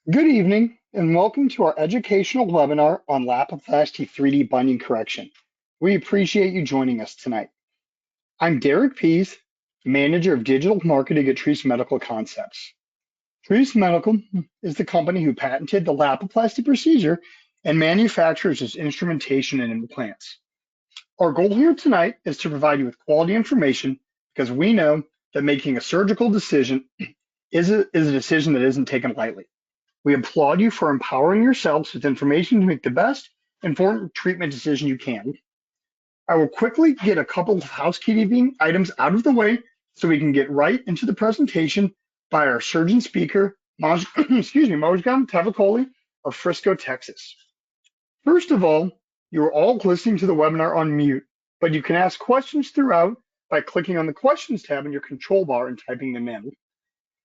Good evening, and welcome to our educational webinar on Lapiplasty 3D bunion correction. We appreciate you joining us tonight. I'm Derek Pease, Manager of Digital Marketing at Treese Medical Concepts. Treese Medical is the company who patented the Lapiplasty procedure and manufactures its instrumentation and implants. Our goal here tonight is to provide you with quality information because we know that making a surgical decision is a decision that isn't taken lightly. We applaud you for empowering yourselves with information to make the best informed treatment decision you can. I will quickly get a couple of housekeeping items out of the way so we can get right into the presentation by our surgeon speaker, Mogjan Tavakoli of Frisco, Texas. First of all, you are all listening to the webinar on mute, but you can ask questions throughout by clicking on the questions tab in your control bar and typing them in.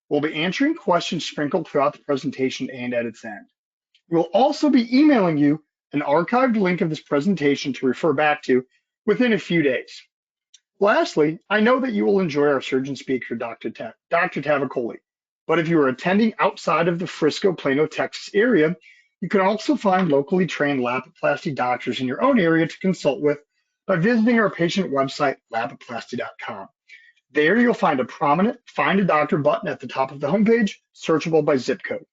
We'll be answering questions sprinkled throughout the presentation and at its end. We'll also be emailing you an archived link of this presentation to refer back to within a few days. Lastly, I know that you will enjoy our surgeon speaker, Dr. Tavakoli, but if you are attending outside of the Frisco, Plano, Texas area, you can also find locally trained Lapiplasty doctors in your own area to consult with by visiting our patient website, lapiplasty.com. There you'll find a prominent Find a Doctor button at the top of the homepage, searchable by zip code.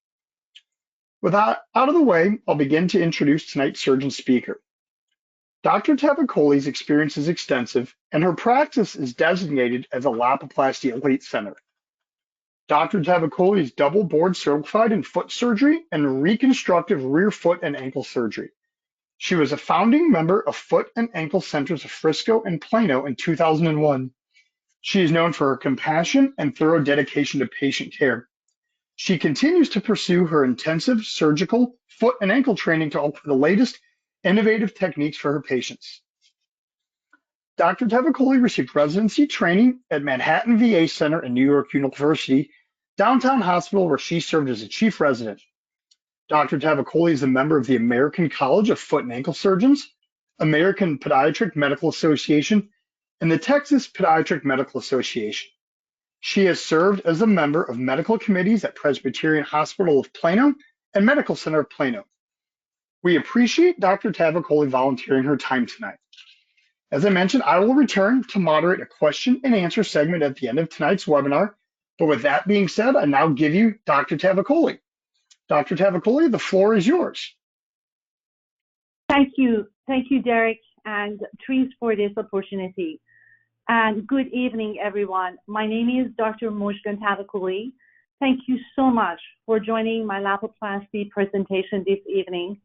With that out of the way, I'll begin to introduce tonight's surgeon speaker. Dr. Tavakoli's experience is extensive, and her practice is designated as a Lapiplasty Elite Center. Dr. Tavakoli is double board certified in foot surgery and reconstructive rear foot and ankle surgery. She was a founding member of Foot and Ankle Centers of Frisco and Plano in 2001. She is known for her compassion and thorough dedication to patient care. She continues to pursue her intensive surgical foot and ankle training to offer the latest innovative techniques for her patients. Dr. Tavakoli received residency training at Manhattan VA Center and New York University Downtown Hospital, where she served as a chief resident. Dr. Tavakoli is a member of the American College of Foot and Ankle Surgeons, American Podiatric Medical Association, and the Texas Podiatric Medical Association. She has served as a member of medical committees at Presbyterian Hospital of Plano and Medical Center of Plano. We appreciate Dr. Tavakoli volunteering her time tonight. As I mentioned, I will return to moderate a question and answer segment at the end of tonight's webinar. But with that being said, I now give you Dr. Tavakoli. Dr. Tavakoli, the floor is yours. Thank you, Derek and Treese, for this opportunity. And good evening, everyone. My name is Dr. Mogjan Tavakoli. Thank you so much for joining my Lapiplasty presentation this evening.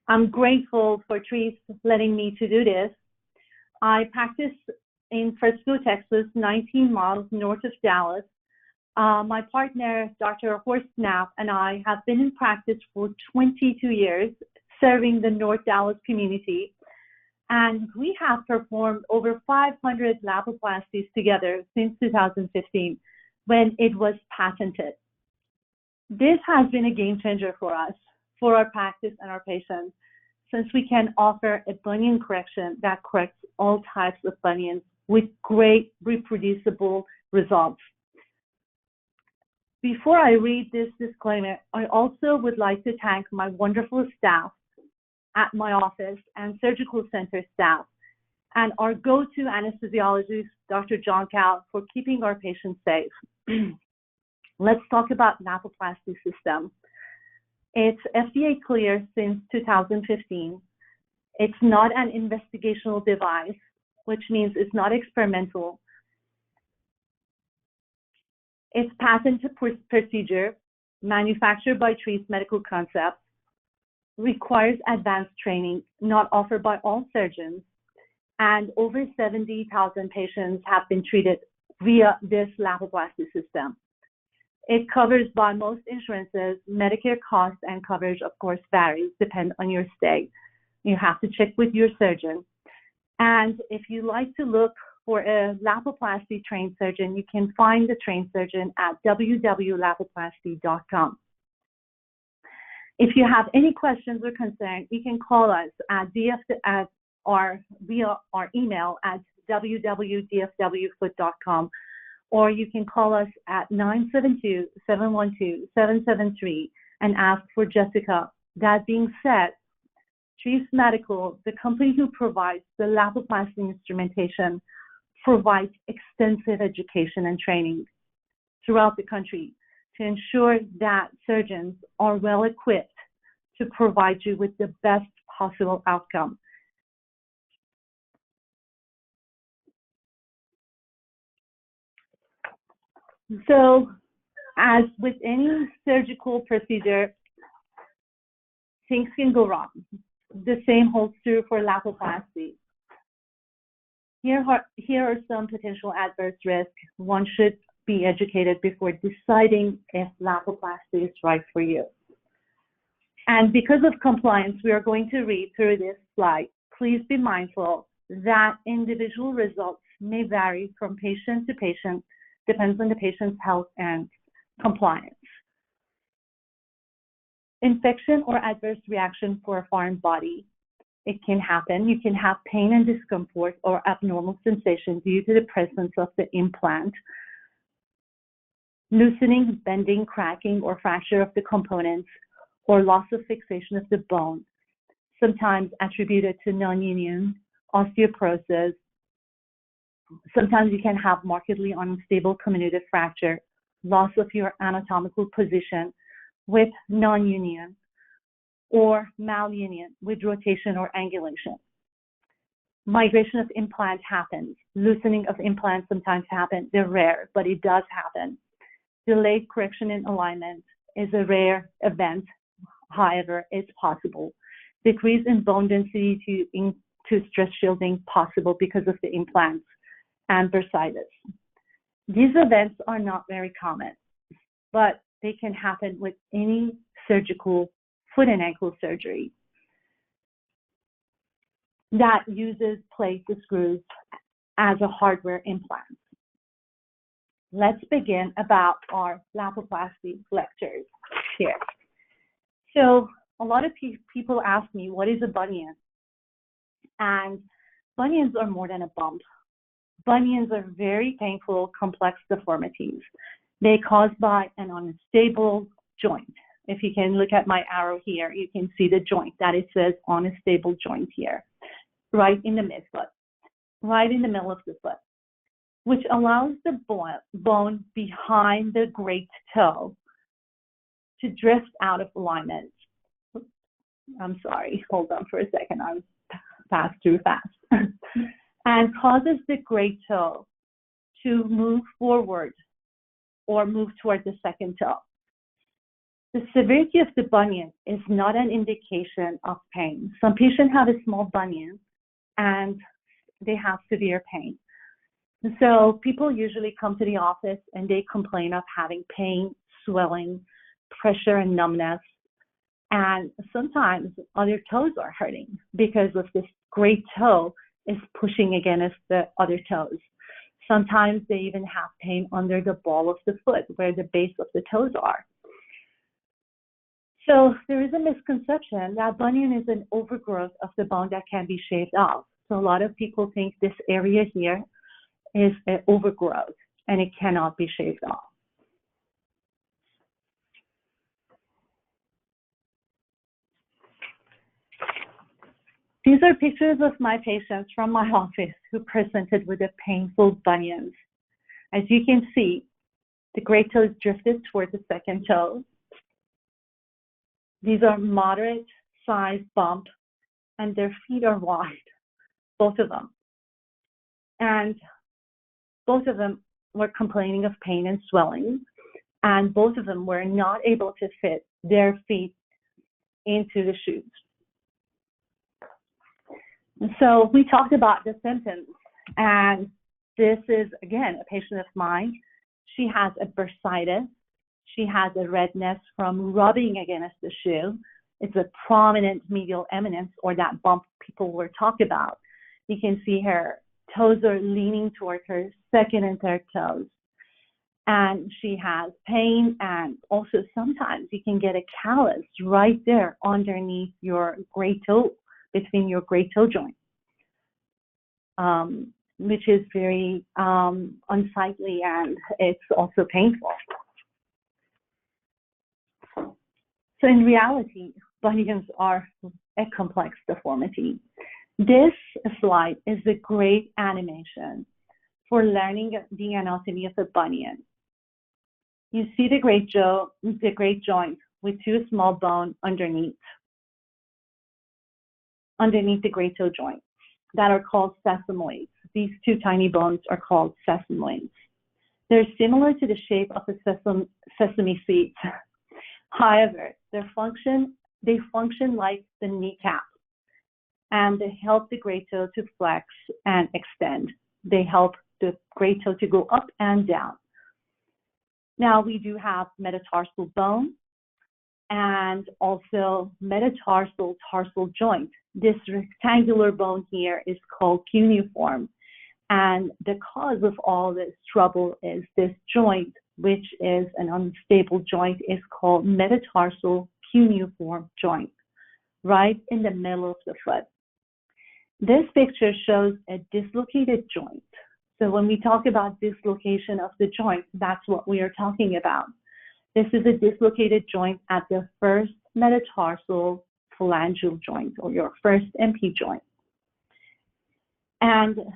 I'm grateful for Treese letting me to do this. I practice in Frisco, Texas, 19 miles north of Dallas. My partner, Dr. Horst Knapp, and I have been in practice for 22 years, serving the North Dallas community. And we have performed over 500 Lapiplasties together since 2015, when it was patented. This has been a game changer for us, for our practice and our patients, since we can offer a bunion correction that corrects all types of bunions with great reproducible results. Before I read this disclaimer, I also would like to thank my wonderful staff at my office and surgical center staff, and our go-to anesthesiologist, Dr. John Cal, for keeping our patients safe. Let's talk about Lapiplasty system. It's FDA cleared since 2015. It's not an investigational device, which means it's not experimental. It's patented procedure, manufactured by Treese Medical Concepts, requires advanced training, not offered by all surgeons, and over 70,000 patients have been treated via this Lapiplasty system. It covers by most insurances. Medicare cost and coverage, of course, varies, depend on your state. You have to check with your surgeon. And if you like to look for a Lapiplasty trained surgeon, you can find the trained surgeon at www.lapiplasty.com. If you have any questions or concerns, you can call us via our email at www.dfwfoot.com, or you can call us at 972-712-773 and ask for Jessica. That being said, Trees Medical, the company who provides the Lapiplasty instrumentation, provides extensive education and training throughout the country to ensure that surgeons are well equipped to provide you with the best possible outcome. So, as with any surgical procedure, things can go wrong. The same holds true for Lapiplasty. Here are some potential adverse risks. One should be educated before deciding if Lapiplasty is right for you. And because of compliance, we are going to read through this slide. Please be mindful that individual results may vary from patient to patient, depends on the patient's health and compliance. Infection or adverse reaction for a foreign body. It can happen. You can have pain and discomfort or abnormal sensation due to the presence of the implant. Loosening, bending, cracking, or fracture of the components, or loss of fixation of the bone, sometimes attributed to non-union, osteoporosis. Sometimes you can have markedly unstable comminuted fracture, loss of your anatomical position with non-union, or malunion with rotation or angulation. Migration of implant happens. Loosening of implants sometimes happen. They're rare, but it does happen. Delayed correction in alignment is a rare event. However, it's possible. Decrease in bone density to stress shielding possible because of the implants and bursitis. These events are not very common, but they can happen with any surgical foot and ankle surgery that uses plates or screws as a hardware implant. Let's begin about our Lapiplasty lectures here. So a lot of people ask me, what is a bunion? And bunions are more than a bump. Bunions are very painful, complex deformities. They're caused by an unstable joint. If you can look at my arrow here, you can see the joint that it says unstable joint here, right in the midfoot, right in the middle of the foot, which allows the bone behind the great toe to drift out of alignment. I'm sorry, hold on for a second, I'm fast too fast. And causes the great toe to move forward or move toward the second toe. The severity of the bunion is not an indication of pain. Some patients have a small bunion and they have severe pain. So people usually come to the office and they complain of having pain, swelling, pressure and numbness. And sometimes other toes are hurting because of this great toe is pushing against the other toes. Sometimes they even have pain under the ball of the foot where the base of the toes are. So there is a misconception that bunion is an overgrowth of the bone that can be shaved off. So a lot of people think this area here is an overgrowth and it cannot be shaved off. These are pictures of my patients from my office who presented with a painful bunions. As you can see, the great toe is drifted toward the second toe. These are moderate size bumps and their feet are wide, both of them. And both of them were complaining of pain and swelling, and both of them were not able to fit their feet into the shoes. So we talked about the symptoms, and this is, again, a patient of mine. She has a bursitis. She has a redness from rubbing against the shoe. It's a prominent medial eminence, or that bump people were talking about. You can see her toes are leaning toward her second and third toes. And she has pain, and also sometimes you can get a callus right there underneath your great toe, between your great toe joint, which is very unsightly, and it's also painful. So in reality, bunions are a complex deformity. This slide is a great animation for learning the anatomy of a bunion. You see the great joint with two small bones underneath the great toe joint that are called sesamoids. These two tiny bones are called sesamoids. They're similar to the shape of a sesame seed. However, they function like the kneecap, and they help the great toe to flex and extend. They help the great toe to go up and down. Now we do have metatarsal bone and also metatarsal-tarsal joint. This rectangular bone here is called cuneiform. And the cause of all this trouble is this joint, which is an unstable joint, is called metatarsal-cuneiform joint, right in the middle of the foot. This picture shows a dislocated joint. So when we talk about dislocation of the joint, that's what we are talking about. This is a dislocated joint at the first metatarsal phalangeal joint, or your first MP joint. And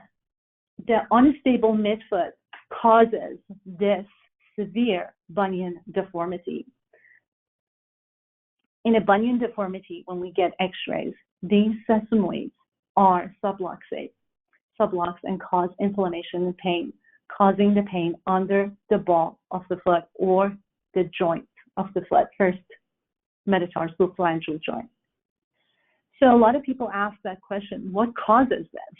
the unstable midfoot causes this severe bunion deformity. In a bunion deformity, when we get x-rays, these sesamoids are subluxate and cause inflammation and pain, causing the pain under the ball of the foot or the joint of the foot, first metatarsal phalangeal joint. So a lot of people ask that question, what causes this?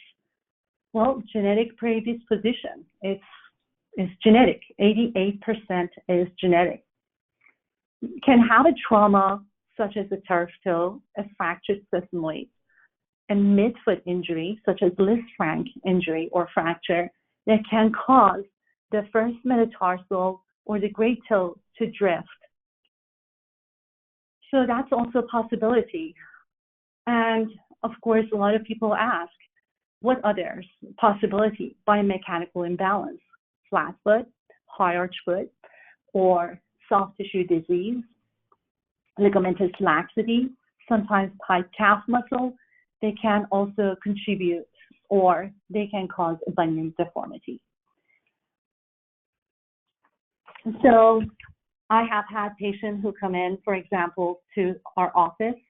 Well, genetic predisposition. It's genetic. 88% is genetic. Can have a trauma such as a turf toe, a fractured sesamoid, a midfoot injury such as Lisfranc injury or fracture that can cause the first metatarsal or the great toe to drift. So that's also a possibility. And of course, a lot of people ask, what others? Possibility, biomechanical imbalance, flat foot, high arch foot, or soft tissue disease, ligamentous laxity, sometimes tight calf muscle. They can also contribute, or they can cause a bunion deformity. So I have had patients who come in, for example, to our office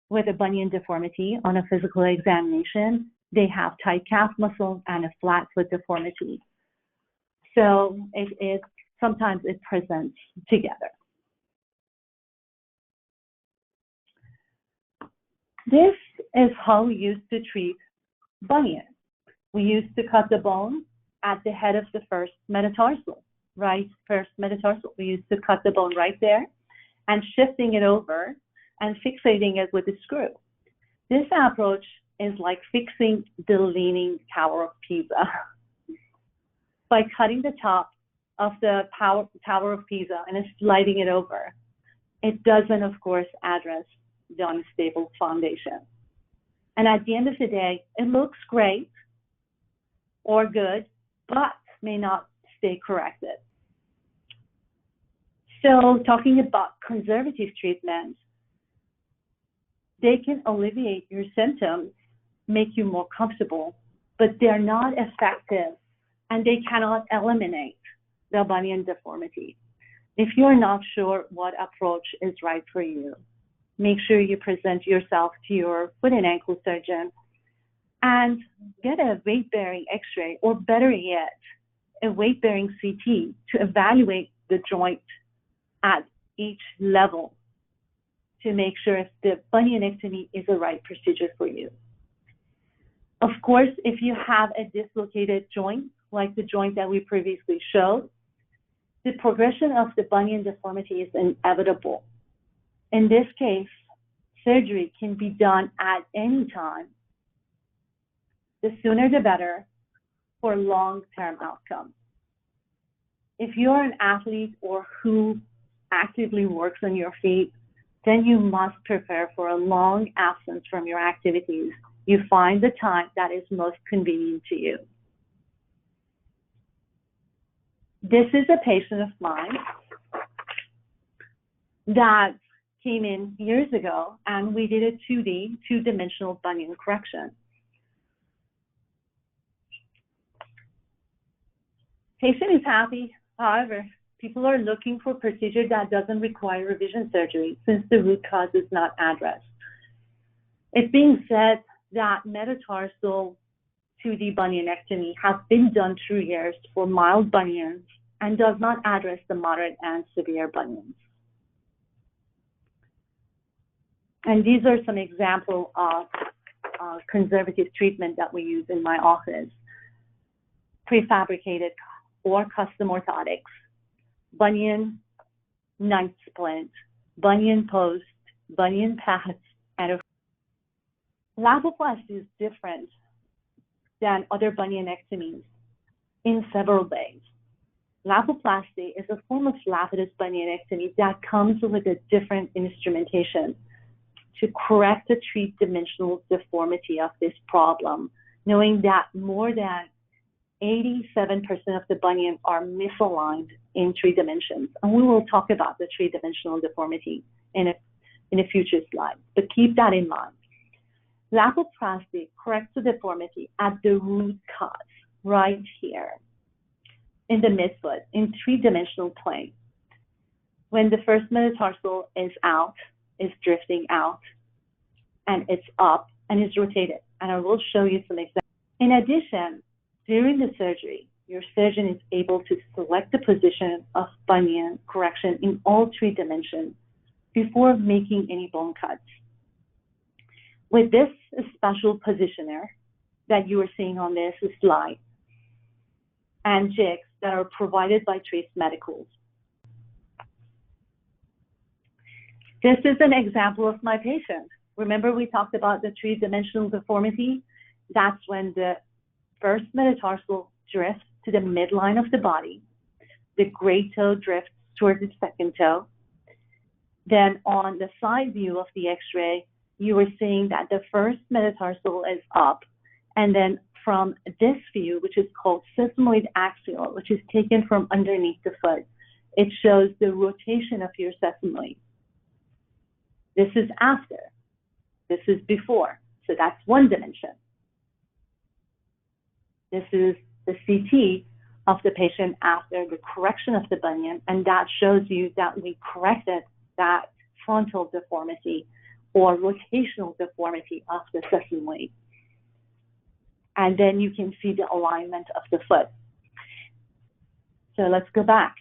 with a bunion deformity on a physical examination. They have tight calf muscle and a flat foot deformity. So sometimes it presents together. This is how we used to treat bunions. We used to cut the bone at the head of the first metatarsal, right? First metatarsal. We used to cut the bone right there and shifting it over and fixating it with a screw. This approach is like fixing the Leaning Tower of Pisa. By cutting the top of the Tower of Pisa and sliding it over, it doesn't, of course, address the unstable foundation. And at the end of the day, it looks great or good, but may not stay corrected. So talking about conservative treatments, they can alleviate your symptoms, make you more comfortable, but they're not effective and they cannot eliminate the bunion deformity. If you're not sure what approach is right for you, make sure you present yourself to your foot and ankle surgeon and get a weight-bearing x-ray, or better yet, a weight-bearing CT to evaluate the joint at each level to make sure if the bunionectomy is the right procedure for you. Of course, if you have a dislocated joint, like the joint that we previously showed, the progression of the bunion deformity is inevitable. In this case, surgery can be done at any time. The sooner the better for long-term outcomes. If you're an athlete or who actively works on your feet, then you must prepare for a long absence from your activities. You find the time that is most convenient to you. This is a patient of mine that came in years ago, and we did a 2D, two-dimensional bunion correction. Patient is happy. However, people are looking for procedure that doesn't require revision surgery since the root cause is not addressed. It's being said that metatarsal 2D bunionectomy has been done through years for mild bunions and does not address the moderate and severe bunions. And these are some examples of conservative treatment that we use in my office. Prefabricated or custom orthotics, bunion ninth splint, bunion post, bunion pads, and Lapiplasty is different than other bunionectomies in several ways. Lapiplasty is a form of lapidus bunionectomy that comes with a different instrumentation to correct the three-dimensional deformity of this problem, knowing that more than 87% of the bunion are misaligned in 3 dimensions. And we will talk about the three-dimensional deformity in a future slide, but keep that in mind. Lapiplasty corrects the deformity at the root cause, right here, in the midfoot, in 3-dimensional plane. When the first metatarsal is out, is drifting out, and it's up, and is rotated. And I will show you some examples. In addition, during the surgery, your surgeon is able to select the position of bunion correction in all 3 dimensions before making any bone cuts. With this special positioner that you are seeing on this slide and jigs that are provided by Trace Medicals. This is an example of my patient. Remember we talked about the 3-dimensional deformity? That's when the first metatarsal drifts to the midline of the body. The great toe drifts towards the second toe. Then on the side view of the X-ray, you were seeing that the first metatarsal is up. And then from this view, which is called sesamoid axial, which is taken from underneath the foot, it shows the rotation of your sesamoid. This is after. This is before. So that's 1 dimension. This is the CT of the patient after the correction of the bunion, and that shows you that we corrected that frontal deformity or rotational deformity of the sesamoid. And then you can see the alignment of the foot. So let's go back.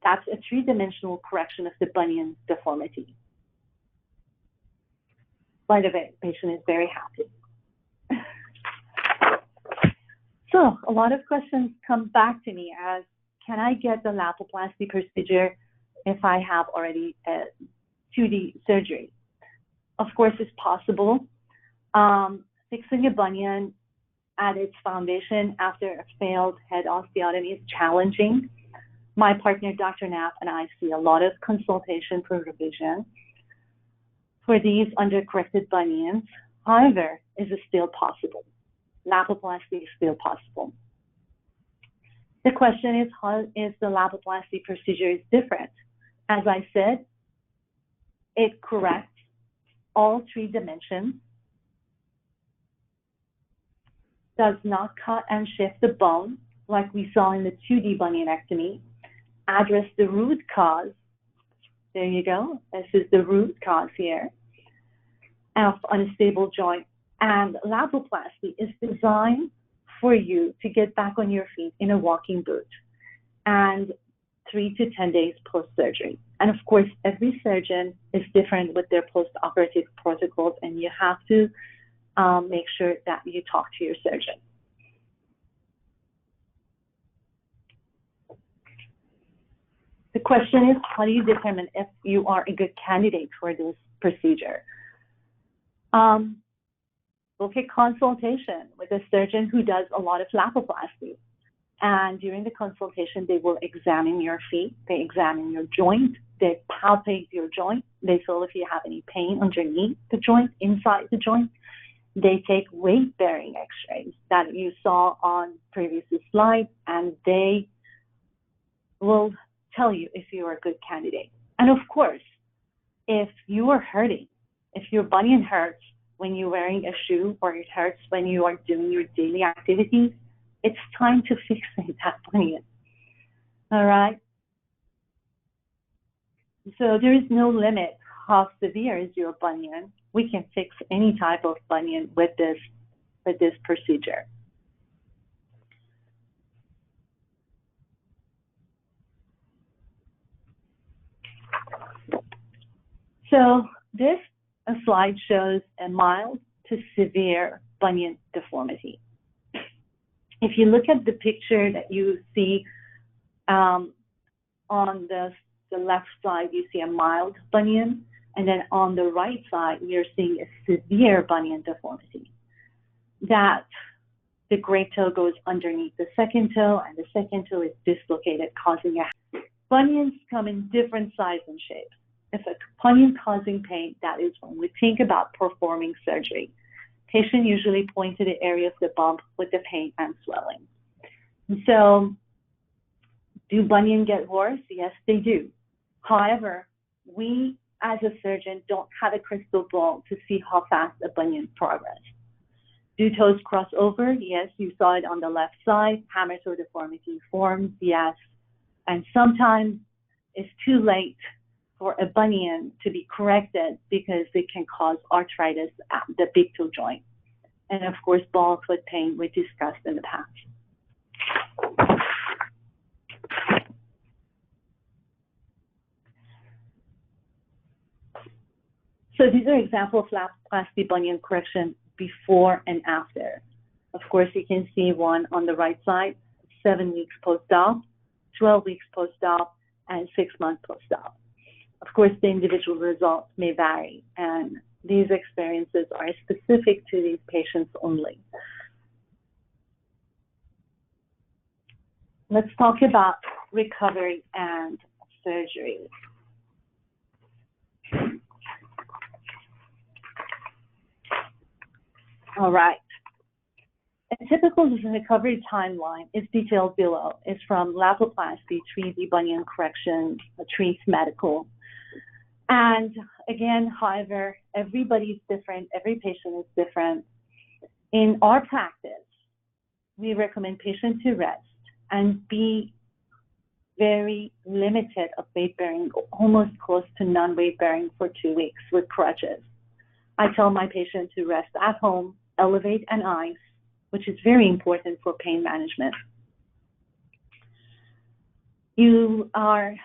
That's a 3-dimensional correction of the bunion deformity. By the way, the patient is very happy. So a lot of questions come back to me as, can I get the Lapiplasty procedure if I have already a 2D surgery? Of course, it's possible. Fixing a bunion at its foundation after a failed head osteotomy is challenging. My partner, Dr. Knapp, and I see a lot of consultation for revision for these undercorrected bunions. However, is it still possible? Lapiplasty is still possible. The question is, how is the Lapiplasty procedure different? As I said, it corrects all 3 dimensions, does not cut and shift the bone like we saw in the 2D bunionectomy, address the root cause. There you go. This is the root cause here of unstable joint. And Lapiplasty is designed for you to get back on your feet in a walking boot and 3 to 10 days post-surgery. And of course, every surgeon is different with their post-operative protocols, and you have to make sure that you talk to your surgeon. The question is, how do you determine if you are a good candidate for this procedure? Book a consultation with a surgeon who does a lot of Lapiplasty. And during the consultation, they will examine your feet, they examine your joint, they palpate your joint, they feel if you have any pain underneath the joint, inside the joint. They take weight-bearing x-rays that you saw on previous slides, and they will tell you if you are a good candidate. And of course, if you are hurting, if your bunion hurts when you're wearing a shoe or it hurts when you are doing your daily activities, it's time to fix that bunion. All right? So there is no limit how severe is your bunion. We can fix any type of bunion with this procedure. So this slide shows a mild to severe bunion deformity. If you look at the picture that you see on the left side, you see a mild bunion, and then on the right side, we are seeing a severe bunion deformity. That the great toe goes underneath the second toe, and the second toe is dislocated, causing a bunions come in different sizes and shapes. If a bunion causing pain, that is when we think about performing surgery. Patient usually point to the area of the bump with the pain and swelling. And so, do bunion get worse? Yes, they do. However, we as a surgeon don't have a crystal ball to see how fast a bunion progresses. Do toes cross over? Yes, you saw it on the left side. Hammer toe deformity forms? Yes. And sometimes it's too late for a bunion to be corrected because it can cause arthritis at the big toe joint. And of course, ball foot pain we discussed in the past. So these are examples of Lapiplasty bunion correction before and after. Of course, you can see one on the right side, 7 weeks post-op, 12 weeks post-op, and 6 months post-op. Of course, the individual results may vary, and these experiences are specific to these patients only. Let's talk about recovery and surgery. All right. A typical recovery timeline is detailed below. It's from Lapiplasty, 3D bunion correction, Trees Medical. And again, however, everybody's different. Every patient is different. In our practice, we recommend patients to rest and be very limited of weight bearing, almost close to non-weight bearing for 2 weeks with crutches. I tell my patient to rest at home, elevate and ice, which is very important for pain management. You are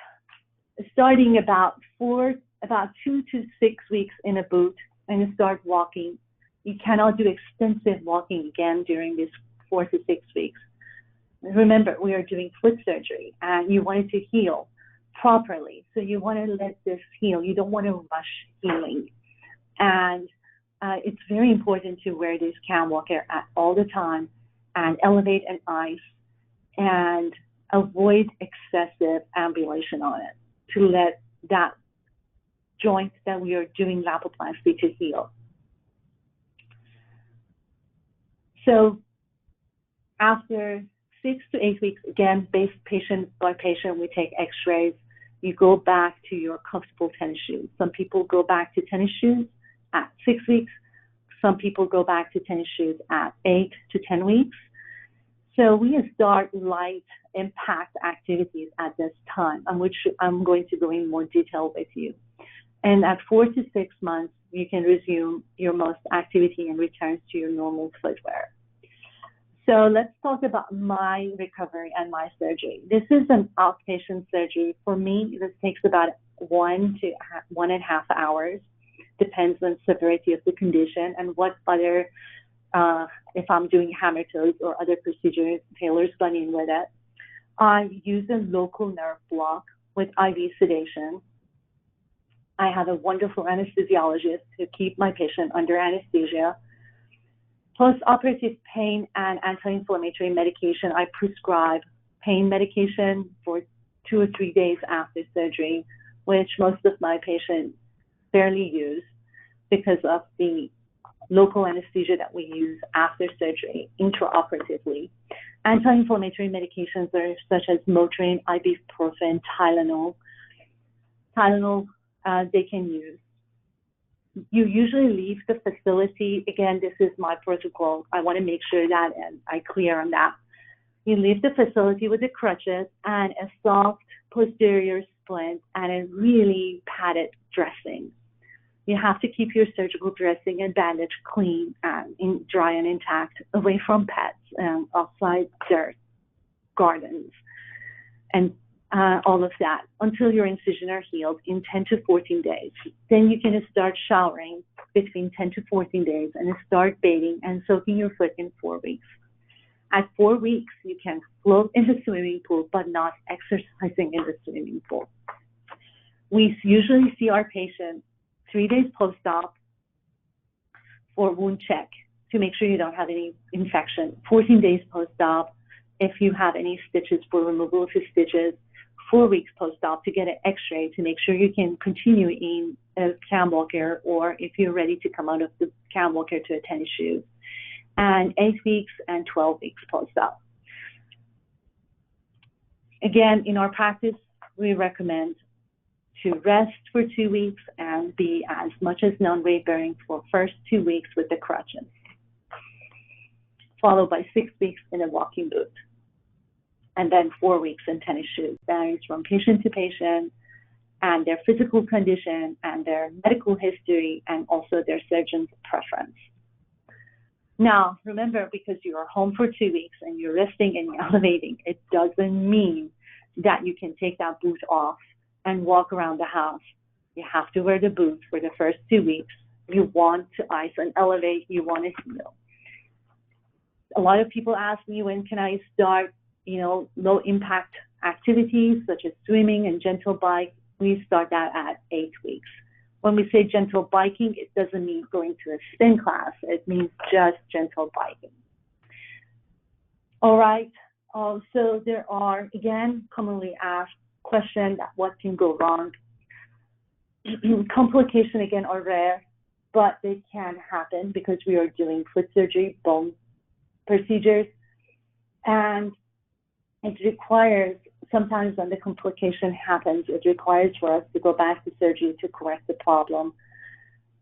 starting about 2 to 6 weeks in a boot and you start walking. You cannot do extensive walking again during this 4 to 6 weeks. Remember, we are doing foot surgery and you want it to heal properly. So you want to let this heal. You don't want to rush healing. And it's very important to wear this cam walker all the time and elevate and ice and avoid excessive ambulation on it to let that joint that we are doing Lapiplasty to heal. So after 6 to 8 weeks, again, based patient by patient, we take x-rays. You go back to your comfortable tennis shoes. Some people go back to tennis shoes at 6 weeks. Some people go back to tennis shoes at 8 to 10 weeks. So we start light impact activities at this time, on which I'm going to go in more detail with you. And at 4 to 6 months, you can resume your most activity and return to your normal footwear. So let's talk about my recovery and my surgery. This is an outpatient surgery. For me, this takes about 1 to 1.5 hours. Depends on severity of the condition and what other, if I'm doing hammer toes or other procedures, tailor's bunion with it. I use a local nerve block with IV sedation. I have a wonderful anesthesiologist to keep my patient under anesthesia. Post-operative pain and anti-inflammatory medication, I prescribe pain medication for 2 or 3 days after surgery, which most of my patients barely use because of the local anesthesia that we use after surgery intraoperatively. Anti-inflammatory medications are such as Motrin, ibuprofen, Tylenol. Tylenol they can use. You usually leave the facility. Again, this is my protocol. I want to make sure that I'm clear on that. You leave the facility with the crutches and a soft posterior splint and a really padded dressing. You have to keep your surgical dressing and bandage clean and dry and intact, away from pets and outside dirt, gardens, and all of that until your incisions are healed in 10 to 14 days. Then you can start showering between 10 to 14 days and start bathing and soaking your foot in 4 weeks. At 4 weeks, you can float in the swimming pool, but not exercising in the swimming pool. We usually see our patients 3 days post-op for wound check to make sure you don't have any infection. 14 days post-op if you have any stitches for removal of the stitches. 4 weeks post-op to get an x-ray to make sure you can continue in a cam walker, or if you're ready to come out of the cam walker to a tennis shoe. And 8 weeks and 12 weeks post-op. Again, in our practice, we recommend to rest for 2 weeks and be as much as non-weight-bearing for first 2 weeks with the crutches, followed by 6 weeks in a walking boot, and then 4 weeks in tennis shoes. Varies from patient to patient and their physical condition and their medical history and also their surgeon's preference. Now, remember, because you are home for 2 weeks and you're resting and you're elevating, it doesn't mean that you can take that boot off and walk around the house. You have to wear the boot for the first 2 weeks. You want to ice and elevate, you want to heal. A lot of people ask me, when can I start, low impact activities such as swimming and gentle bike? We start that at 8 weeks. When we say gentle biking, it doesn't mean going to a spin class. It means just gentle biking. All right. So there are, again, commonly asked questions, what can go wrong? Complications, again, are rare, but they can happen because we are doing foot surgery, bone procedures, and it requires, sometimes when the complication happens, it requires for us to go back to surgery to correct the problem.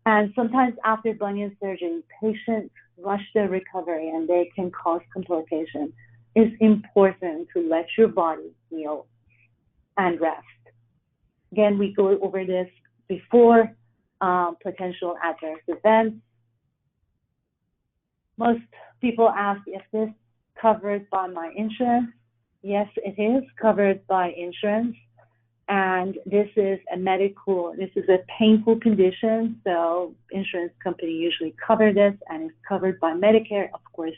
And sometimes after bunion surgery, patients rush their recovery and they can cause complications. It's important to let your body heal and rest. Again, we go over this before, potential adverse events. Most people ask if this covered by my insurance. Yes, it is covered by insurance, and this is a painful condition, so insurance company usually cover this, and it's covered by Medicare. Of course,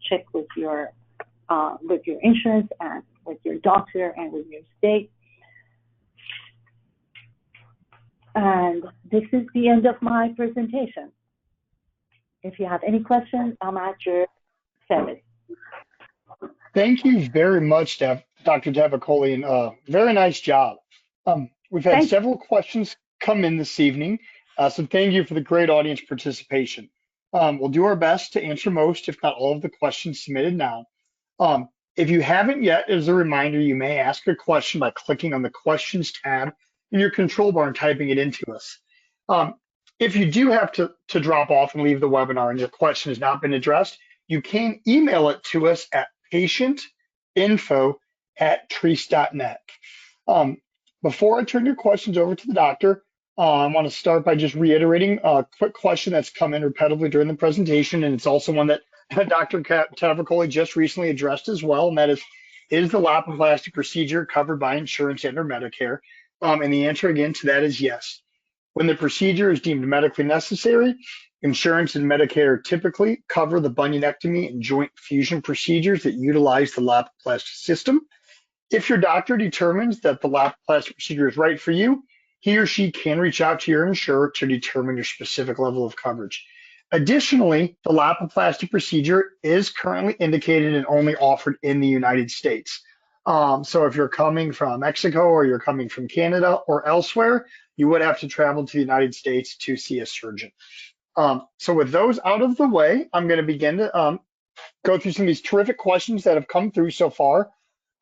check with your insurance and with your doctor and with your state. And this is the end of my presentation. If you have any questions, I'm at your service. Thank you very much, Dr. Tavakoli, and very nice job. We've had several questions come in this evening, so thank you for the great audience participation. We'll do our best to answer most, if not all, of the questions submitted now. If you haven't yet, as a reminder, you may ask a question by clicking on the Questions tab in your control bar and typing it into us. If you do have to drop off and leave the webinar and your question has not been addressed, you can email it to us at patientinfo@treece.net. Before I turn your questions over to the doctor, I want to start by just reiterating a quick question that's come in repetitively during the presentation, and it's also one that Dr. Tavakoli just recently addressed as well, and that is the Lapiplasty procedure covered by insurance and or Medicare? And the answer again to that is yes. When the procedure is deemed medically necessary, insurance and Medicare typically cover the bunionectomy and joint fusion procedures that utilize the Lapiplasty system. If your doctor determines that the Lapiplasty procedure is right for you, he or she can reach out to your insurer to determine your specific level of coverage. Additionally, the Lapiplasty procedure is currently indicated and only offered in the United States. So if you're coming from Mexico or you're coming from Canada or elsewhere, you would have to travel to the United States to see a surgeon. So with those out of the way, I'm going to begin to go through some of these terrific questions that have come through so far.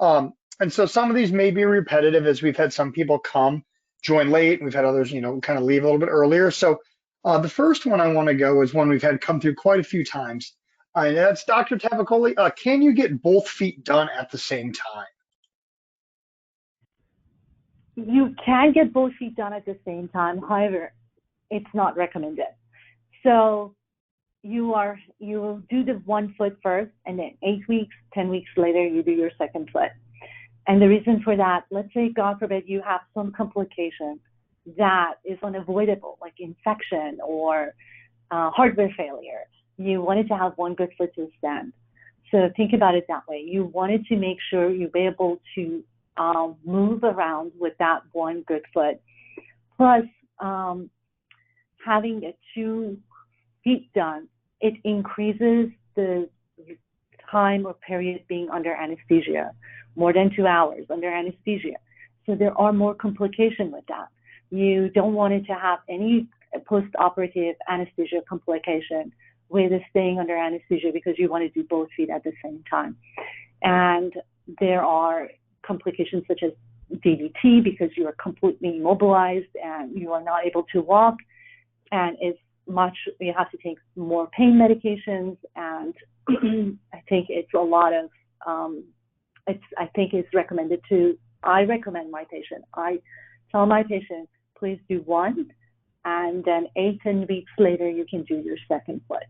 And so some of these may be repetitive, as we've had some people come join late. We've had others, kind of leave a little bit earlier. So the first one I want to go is one we've had come through quite a few times. And that's Dr. Tavakoli. Can you get both feet done at the same time? You can get both feet done at the same time. However, it's not recommended. So you will do the one foot first, and then 8 weeks, 10 weeks later, you do your second foot. And the reason for that, let's say, God forbid, you have some complication that is unavoidable, like infection or hardware failure. You wanted to have one good foot to stand. So think about it that way. You wanted to make sure you'll be able to move around with that one good foot. Plus, having 2 feet done, it increases the time or period being under anesthesia, more than 2 hours under anesthesia. So there are more complications with that. You don't want it to have any post-operative anesthesia complication with staying under anesthesia because you want to do both feet at the same time. And there are complications such as DVT because you are completely immobilized and you are not able to walk, and you have to take more pain medications, and I think it's a lot of I think it's recommended I recommend my patient. I tell my patient, please do one, and then 8-10 weeks later you can do your second foot.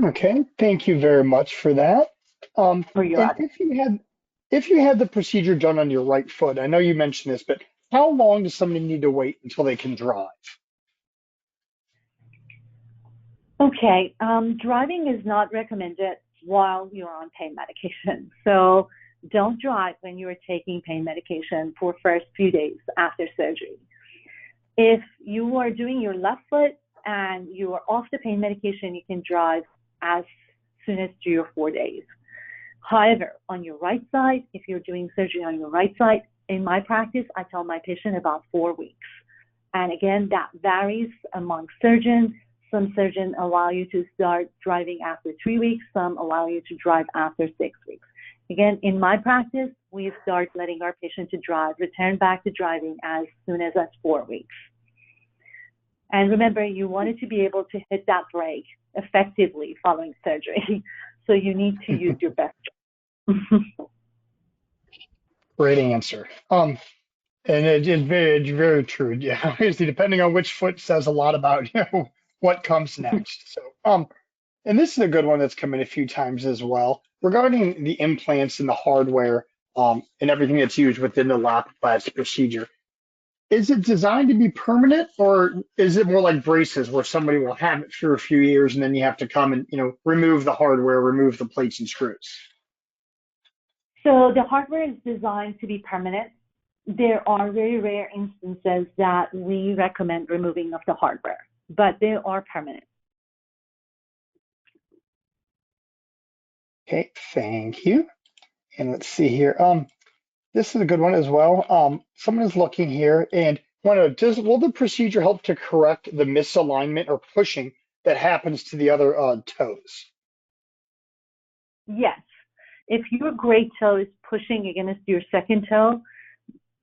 Okay, thank you very much for that. And if you had the procedure done on your right foot, I know you mentioned this, but how long does somebody need to wait until they can drive? Okay, driving is not recommended while you're on pain medication. So don't drive when you are taking pain medication for first few days after surgery. If you are doing your left foot and you are off the pain medication, you can drive as soon as 3 or 4 days. However, on your right side, if you're doing surgery on your right side, in my practice, I tell my patient about 4 weeks. And again, that varies among surgeons. Some surgeons allow you to start driving after 3 weeks. Some allow you to drive after 6 weeks. Again, in my practice, we start letting our patient to drive, return back to driving as soon as that's 4 weeks. And remember, you wanted to be able to hit that brake effectively following surgery. So you need to use your best. Great answer. And it's very true. Yeah, obviously, depending on which foot says a lot about what comes next. So, and this is a good one that's come in a few times as well regarding the implants and the hardware and everything that's used within the Lapiplasty procedure. Is it designed to be permanent, or is it more like braces where somebody will have it for a few years and then you have to come and remove the hardware, remove the plates and screws? So the hardware is designed to be permanent. There are very rare instances that we recommend removing of the hardware, but they are permanent. Okay, thank you. And let's see here. This is a good one as well. Someone is looking here and will the procedure help to correct the misalignment or pushing that happens to the other toes? Yes. If your great toe is pushing against your second toe,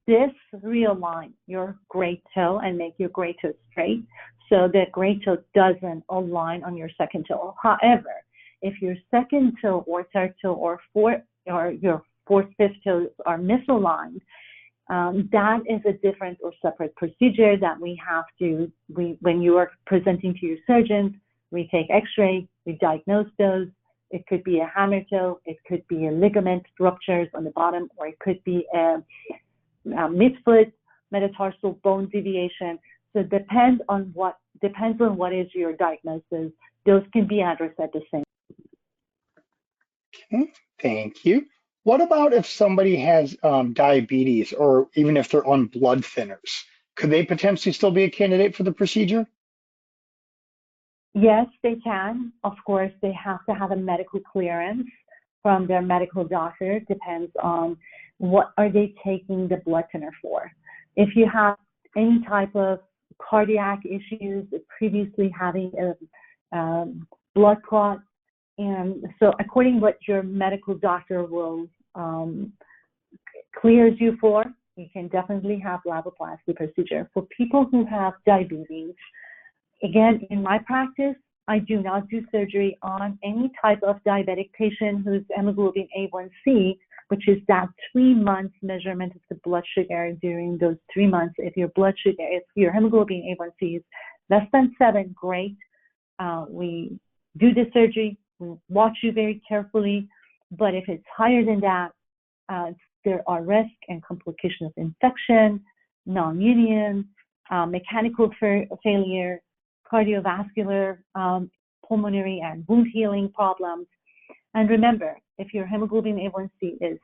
this realign your great toe and make your great toe straight so that great toe doesn't align on your second toe. However, if your second toe or third toe or your fourth, fifth toes are misaligned, that is a different or separate procedure that when you are presenting to your surgeons, we take x-ray, we diagnose those. It could be a hammer toe, it could be a ligament ruptures on the bottom, or it could be a midfoot metatarsal bone deviation. So it depends on what is your diagnosis. Those can be addressed at the same. Okay, thank you. What about if somebody has diabetes, or even if they're on blood thinners? Could they potentially still be a candidate for the procedure? Yes, they can. Of course, they have to have a medical clearance from their medical doctor. Depends on what are they taking the blood thinner for. If you have any type of cardiac issues, previously having a blood clot, and so according what your medical doctor will clears you for, you can definitely have Lapiplasty procedure. For people who have diabetes, again, in my practice, I do not do surgery on any type of diabetic patient whose hemoglobin A1C, which is that 3 months measurement of the blood sugar during those 3 months. If your hemoglobin A1C is less than 7, great. We do the surgery, we watch you very carefully. But if it's higher than that, there are risk and complication of infection, non-union, mechanical failure, cardiovascular, pulmonary and wound healing problems. And remember, if your hemoglobin A1C is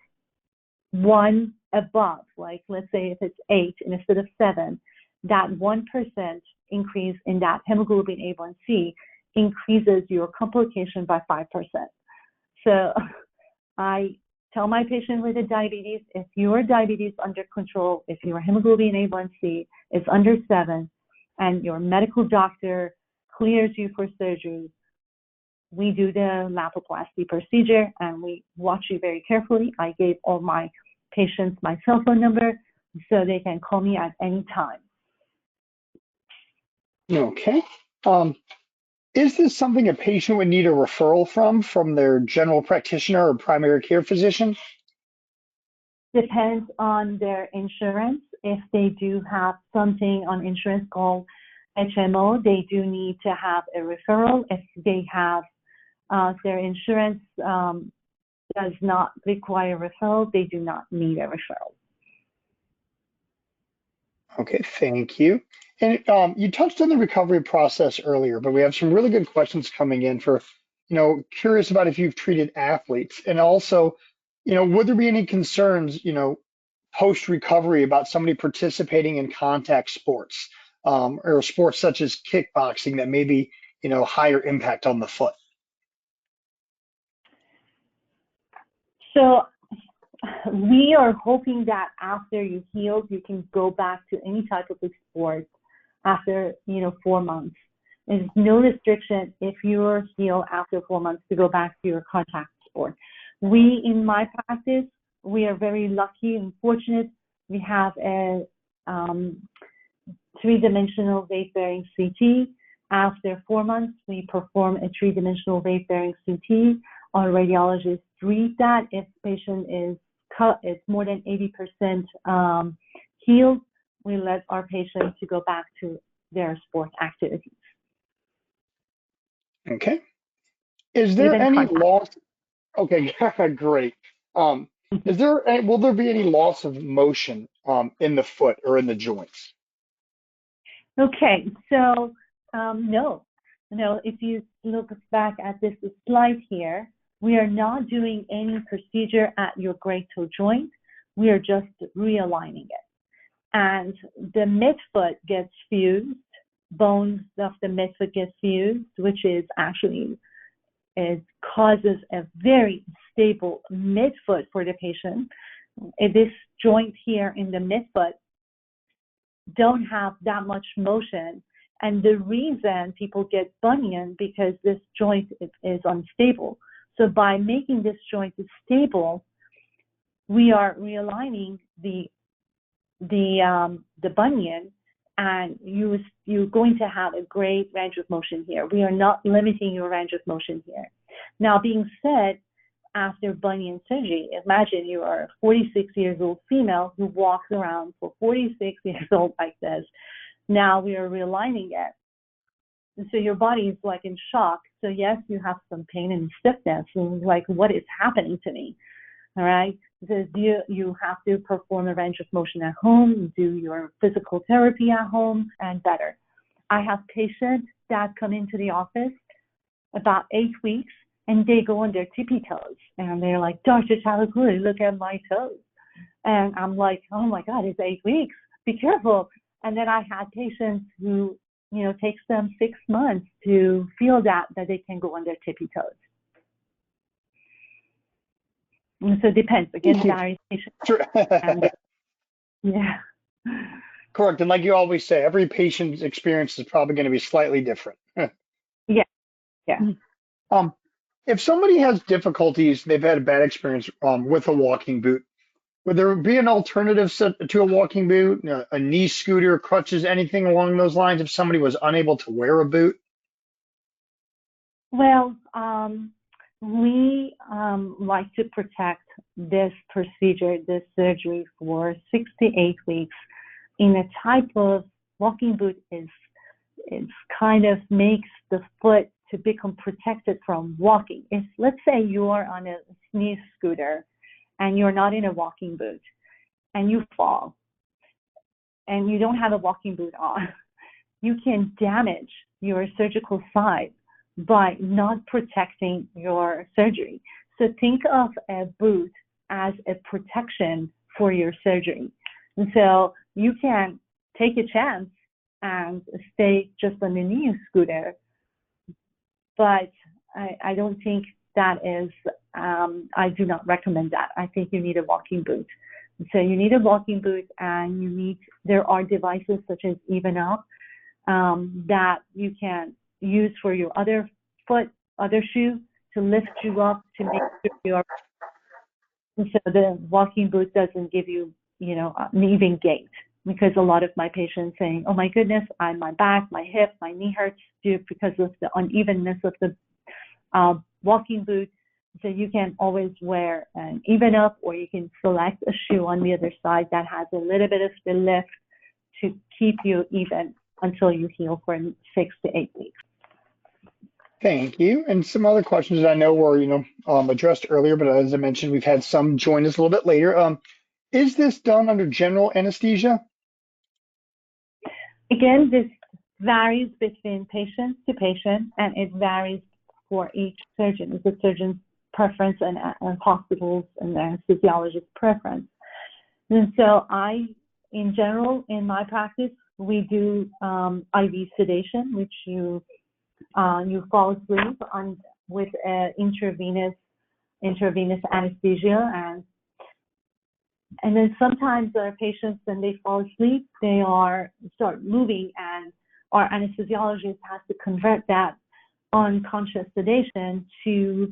1 above, like let's say if it's 8 instead of 7, that 1% increase in that hemoglobin A1C increases your complication by 5%. So I tell my patient with a diabetes, if your diabetes is under control, if your hemoglobin A1C is under 7, and your medical doctor clears you for surgery, we do the Lapiplasty procedure and we watch you very carefully. I gave all my patients my cell phone number so they can call me at any time. Okay. Is this something a patient would need a referral from their general practitioner or primary care physician? Depends on their insurance. If they do have something on insurance called HMO, they do need to have a referral. If they have their insurance does not require referral, they do not need a referral. Okay, thank you. And you touched on the recovery process earlier, but we have some really good questions coming in for, curious about if you've treated athletes, and also, would there be any concerns, post recovery about somebody participating in contact sports, or sports such as kickboxing that may be, higher impact on the foot? So we are hoping that after you heal, you can go back to any type of sport after 4 months. There's no restriction if you're healed after 4 months to go back to your contact sport. We, in my practice, we are very lucky and fortunate. We have a 3-dimensional weight-bearing CT. After 4 months, we perform a 3-dimensional weight-bearing CT. Our radiologists read that. If the patient is more than 80% healed, we let our patients to go back to their sports activities. Okay. Is there any loss? Okay, great. Will there be any loss of motion in the foot or in the joints? Okay, so no. If you look back at this slide here, we are not doing any procedure at your great toe joint. We are just realigning it. And the midfoot gets fused, bones of the midfoot get fused, which is actually, it causes a very stable midfoot for the patient. This joint here in the midfoot don't have that much motion. And the reason people get bunion because this joint is unstable. So by making this joint stable, we are realigning the bunion, and you're going to have a great range of motion here. We are not limiting your range of motion here. Now, being said, after bunion surgery, imagine you are a 46 years old female who walks around for 46 years old like this. Now we are realigning it. And so your body is like in shock. So yes, you have some pain and stiffness, and like, what is happening to me? All right. Because you have to perform a range of motion at home, do your physical therapy at home, and better. I have patients that come into the office about 8 weeks, and they go on their tippy toes, and they're like, Dr. Tavakoli, look at my toes. And I'm like, oh my God, it's 8 weeks. Be careful. And then I had patients who, takes them 6 months to feel that they can go on their tippy toes. And so it depends. Again, varies patient. And, yeah. Correct. And like you always say, every patient's experience is probably going to be slightly different. Yeah. Yeah. If somebody has difficulties, they've had a bad experience with a walking boot, Would there be an alternative to a walking boot, a knee scooter, crutches, anything along those lines if somebody was unable to wear a boot? Well, we like to protect this procedure, this surgery for 6 to 8 weeks in a type of walking boot it's kind of makes the foot to become protected from walking. If let's say you are on a knee scooter and you're not in a walking boot and you fall and you don't have a walking boot on, you can damage your surgical site by not protecting your surgery. So think of a boot as a protection for your surgery. And so you can take a chance and stay just on the knee scooter, but I don't think that is, I do not recommend that. I think you need a walking boot. So you need a walking boot, and there are devices such as Even Up that you can use for your other foot, other shoe, to lift you up to make sure you are. And so the walking boot doesn't give you, an even gait, because a lot of my patients saying, "Oh my goodness, my back, my hip, my knee hurts due because of the unevenness of the walking boot." So you can always wear an Even Up, or you can select a shoe on the other side that has a little bit of the lift to keep you even until you heal for 6 to 8 weeks. Thank you. And some other questions that I know were, addressed earlier, but as I mentioned, we've had some join us a little bit later. Is this done under general anesthesia? Again, this varies between patient to patient, and it varies for each surgeon. It's a surgeon's preference and hospitals and anesthesiologist's preference. And so in general, in my practice, we do IV sedation, which you fall asleep with intravenous anesthesia, and then sometimes our patients, when they fall asleep, they start moving, and our anesthesiologist has to convert that unconscious sedation to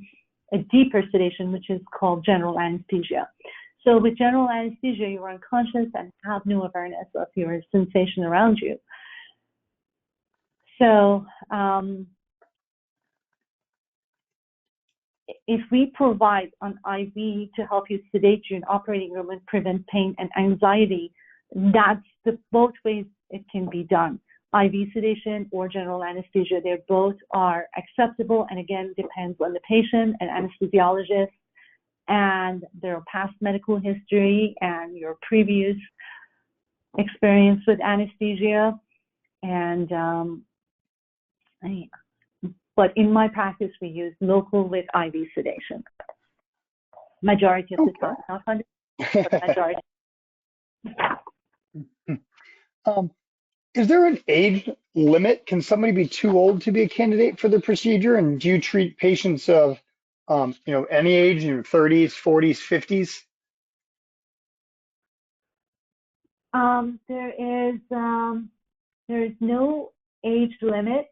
a deeper sedation, which is called general anesthesia. So with general anesthesia, you're unconscious and have no awareness of your sensation around you. So if we provide an IV to help you sedate you in operating room and prevent pain and anxiety, that's both ways it can be done. IV sedation or general anesthesia, they both are acceptable, and again, depends on the patient and anesthesiologist and their past medical history and your previous experience with anesthesia. And but in my practice, we use local with IV sedation. Majority of the time, not 100%, but majority. Is there an age limit? Can somebody be too old to be a candidate for the procedure? And do you treat patients of, any age, 30s, 40s, 50s? There is no age limit.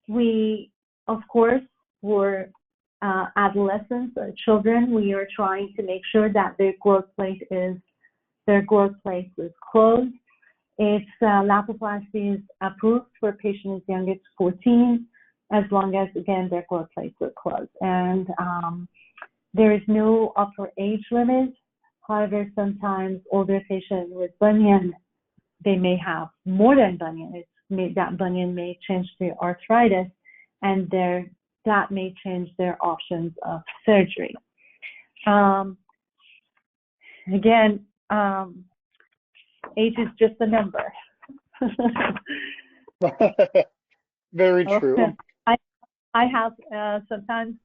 We, of course, for adolescents or children, we are trying to make sure that their growth plate is closed. If Lapiplasty is approved for patients as young as 14, as long as, again, their growth plates are closed. And there is no upper age limit. However, sometimes older patients with bunion, they may have more than bunion. That bunion may change to arthritis, and that may change their options of surgery. Again, age is just a number. Very true. I have sometimes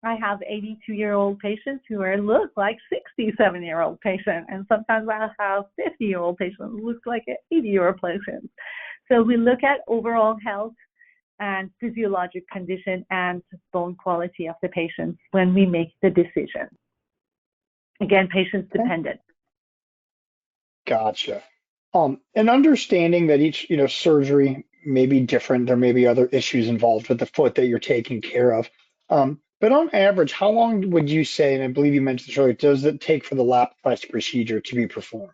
I have 82-year-old patients who look like 67-year-old patients, and sometimes I have 50-year-old patients who look like an 80-year-old patient. So we look at overall health and physiologic condition and bone quality of the patients when we make the decision. Again, patient dependent. Gotcha. And understanding that each, surgery may be different. There may be other issues involved with the foot that you're taking care of. But But on average, how long would you say, and I believe you mentioned this earlier, does it take for the Lapiplasty procedure to be performed?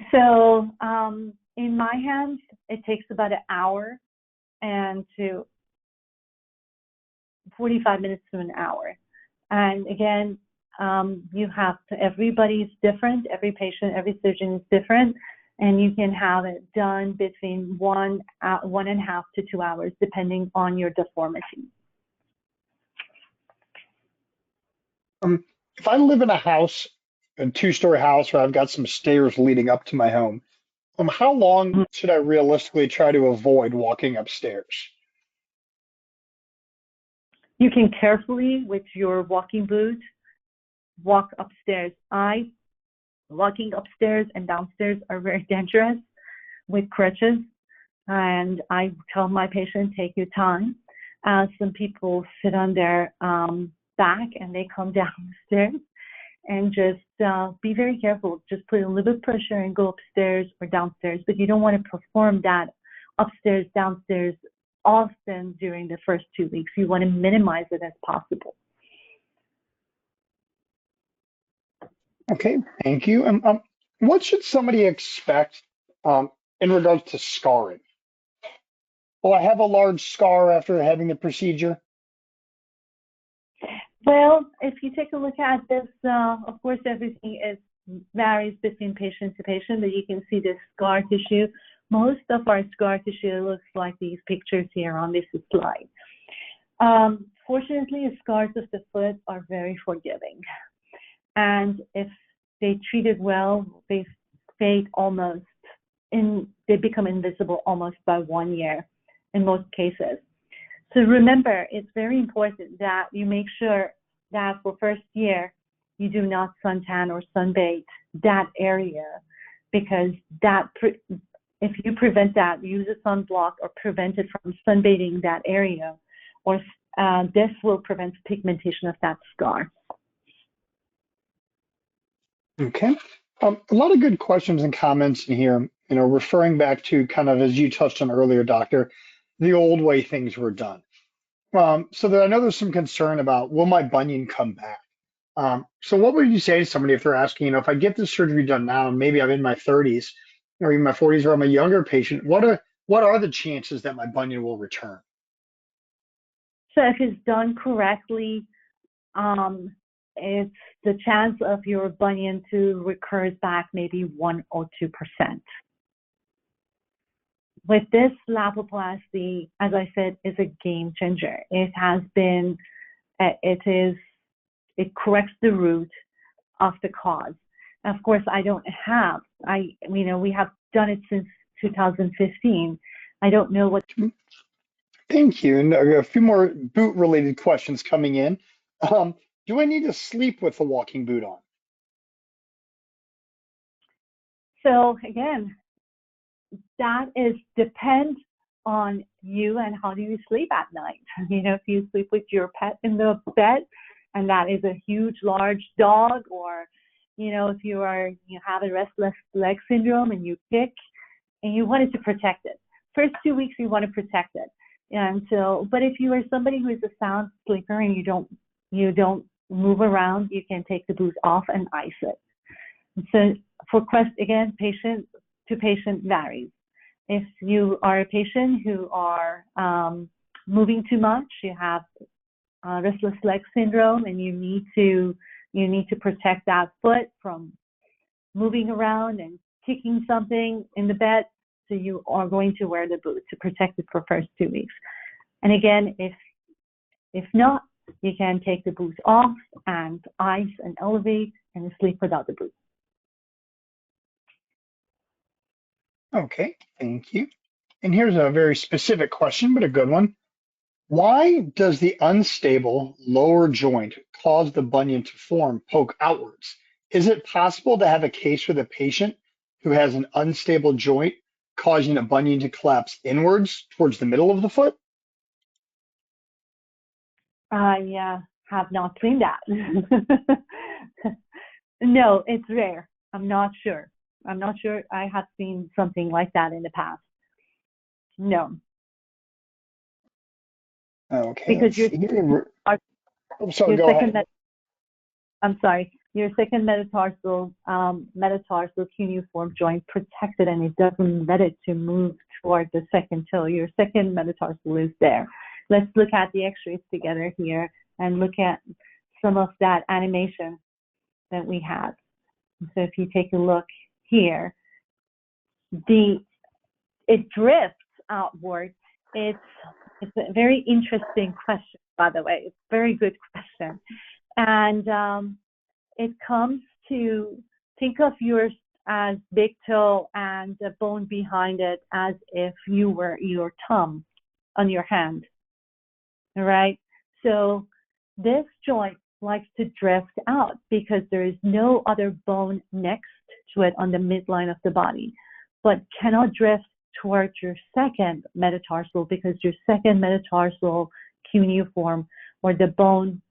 So in my hands, it takes about an hour and to 45 minutes to an hour. And again, you have to, everybody's different, every patient, every surgeon is different, and you can have it done between 1.5 to 2 hours, depending on your deformity. If I live in a house, a two-story house, where I've got some stairs leading up to my home, how long should I realistically try to avoid walking upstairs? You can carefully, with your walking boot, walk upstairs. Walking upstairs and downstairs are very dangerous with crutches. And I tell my patient, take your time. Some people sit on their back and they come down the stairs, and just be very careful. Just put a little bit of pressure and go upstairs or downstairs. But you don't want to perform that upstairs, downstairs often during the first 2 weeks. You want to minimize it as possible. Okay, thank you. What should somebody expect in regards to scarring? Will I have a large scar after having the procedure? Well, if you take a look at this, of course, everything varies between patient to patient, but you can see the scar tissue. Most of our scar tissue looks like these pictures here on this slide. Fortunately, scars of the foot are very forgiving. And if they treat it well, they fade almost, they become invisible almost by 1 year in most cases. So remember, it's very important that you make sure that for first year, you do not suntan or sunbathe that area, because that, if you prevent that, use a sunblock or prevent it from sunbathing that area, or this will prevent pigmentation of that scar. Okay. A lot of good questions and comments in here, referring back to kind of, as you touched on earlier, doctor, the old way things were done. I know there's some concern about, will my bunion come back? So what would you say to somebody if they're asking, if I get this surgery done now, and maybe I'm in my 30s or even my 40s, or I'm a younger patient, what are the chances that my bunion will return? So if it's done correctly, it's the chance of your bunion to recur back maybe 1 or 2%. With this Lapiplasty, as I said, is a game changer. It has been, it corrects the root of the cause. Of course, we have done it since 2015. I don't know what. Thank you. And a few more boot-related questions coming in. Do I need to sleep with the walking boot on? So again, that depends on you and how do you sleep at night. If you sleep with your pet in the bed, and that is a huge, large dog, or if you have a restless leg syndrome and you kick and you wanted to protect it. First 2 weeks you want to protect it. And so, but if you are somebody who is a sound sleeper and you don't move around, you can take the boot off and ice it. So again, patient to patient varies. If you are a patient who are moving too much, you have restless leg syndrome, and you need to protect that foot from moving around and kicking something in the bed, so you are going to wear the boot to protect it for first 2 weeks. And again, if not, you can take the boot off and ice and elevate and sleep without the boot. Okay, thank you. And here's a very specific question, but a good one. Why does the unstable lower joint cause the bunion to poke outwards? Is it possible to have a case with a patient who has an unstable joint causing a bunion to collapse inwards towards the middle of the foot? I have not seen that. No, it's rare. I'm not sure. I have seen something like that in the past. No. Okay, because let's see here. Oh, sorry, your go second ahead. I'm sorry, your second metatarsal cuneiform joint protected, and it doesn't let it to move toward the second toe. Your second metatarsal is there. Let's look at the x-rays together here and look at some of that animation that we had. So if you take a look here, it drifts outward. It's a very interesting question, by the way. It's a very good question. And it comes to think of yours as big toe and the bone behind it as if you were your thumb on your hand. All right. So this joint likes to drift out because there is no other bone next to it on the midline of the body, but cannot drift towards your second metatarsal because your second metatarsal cuneiform, or the bone,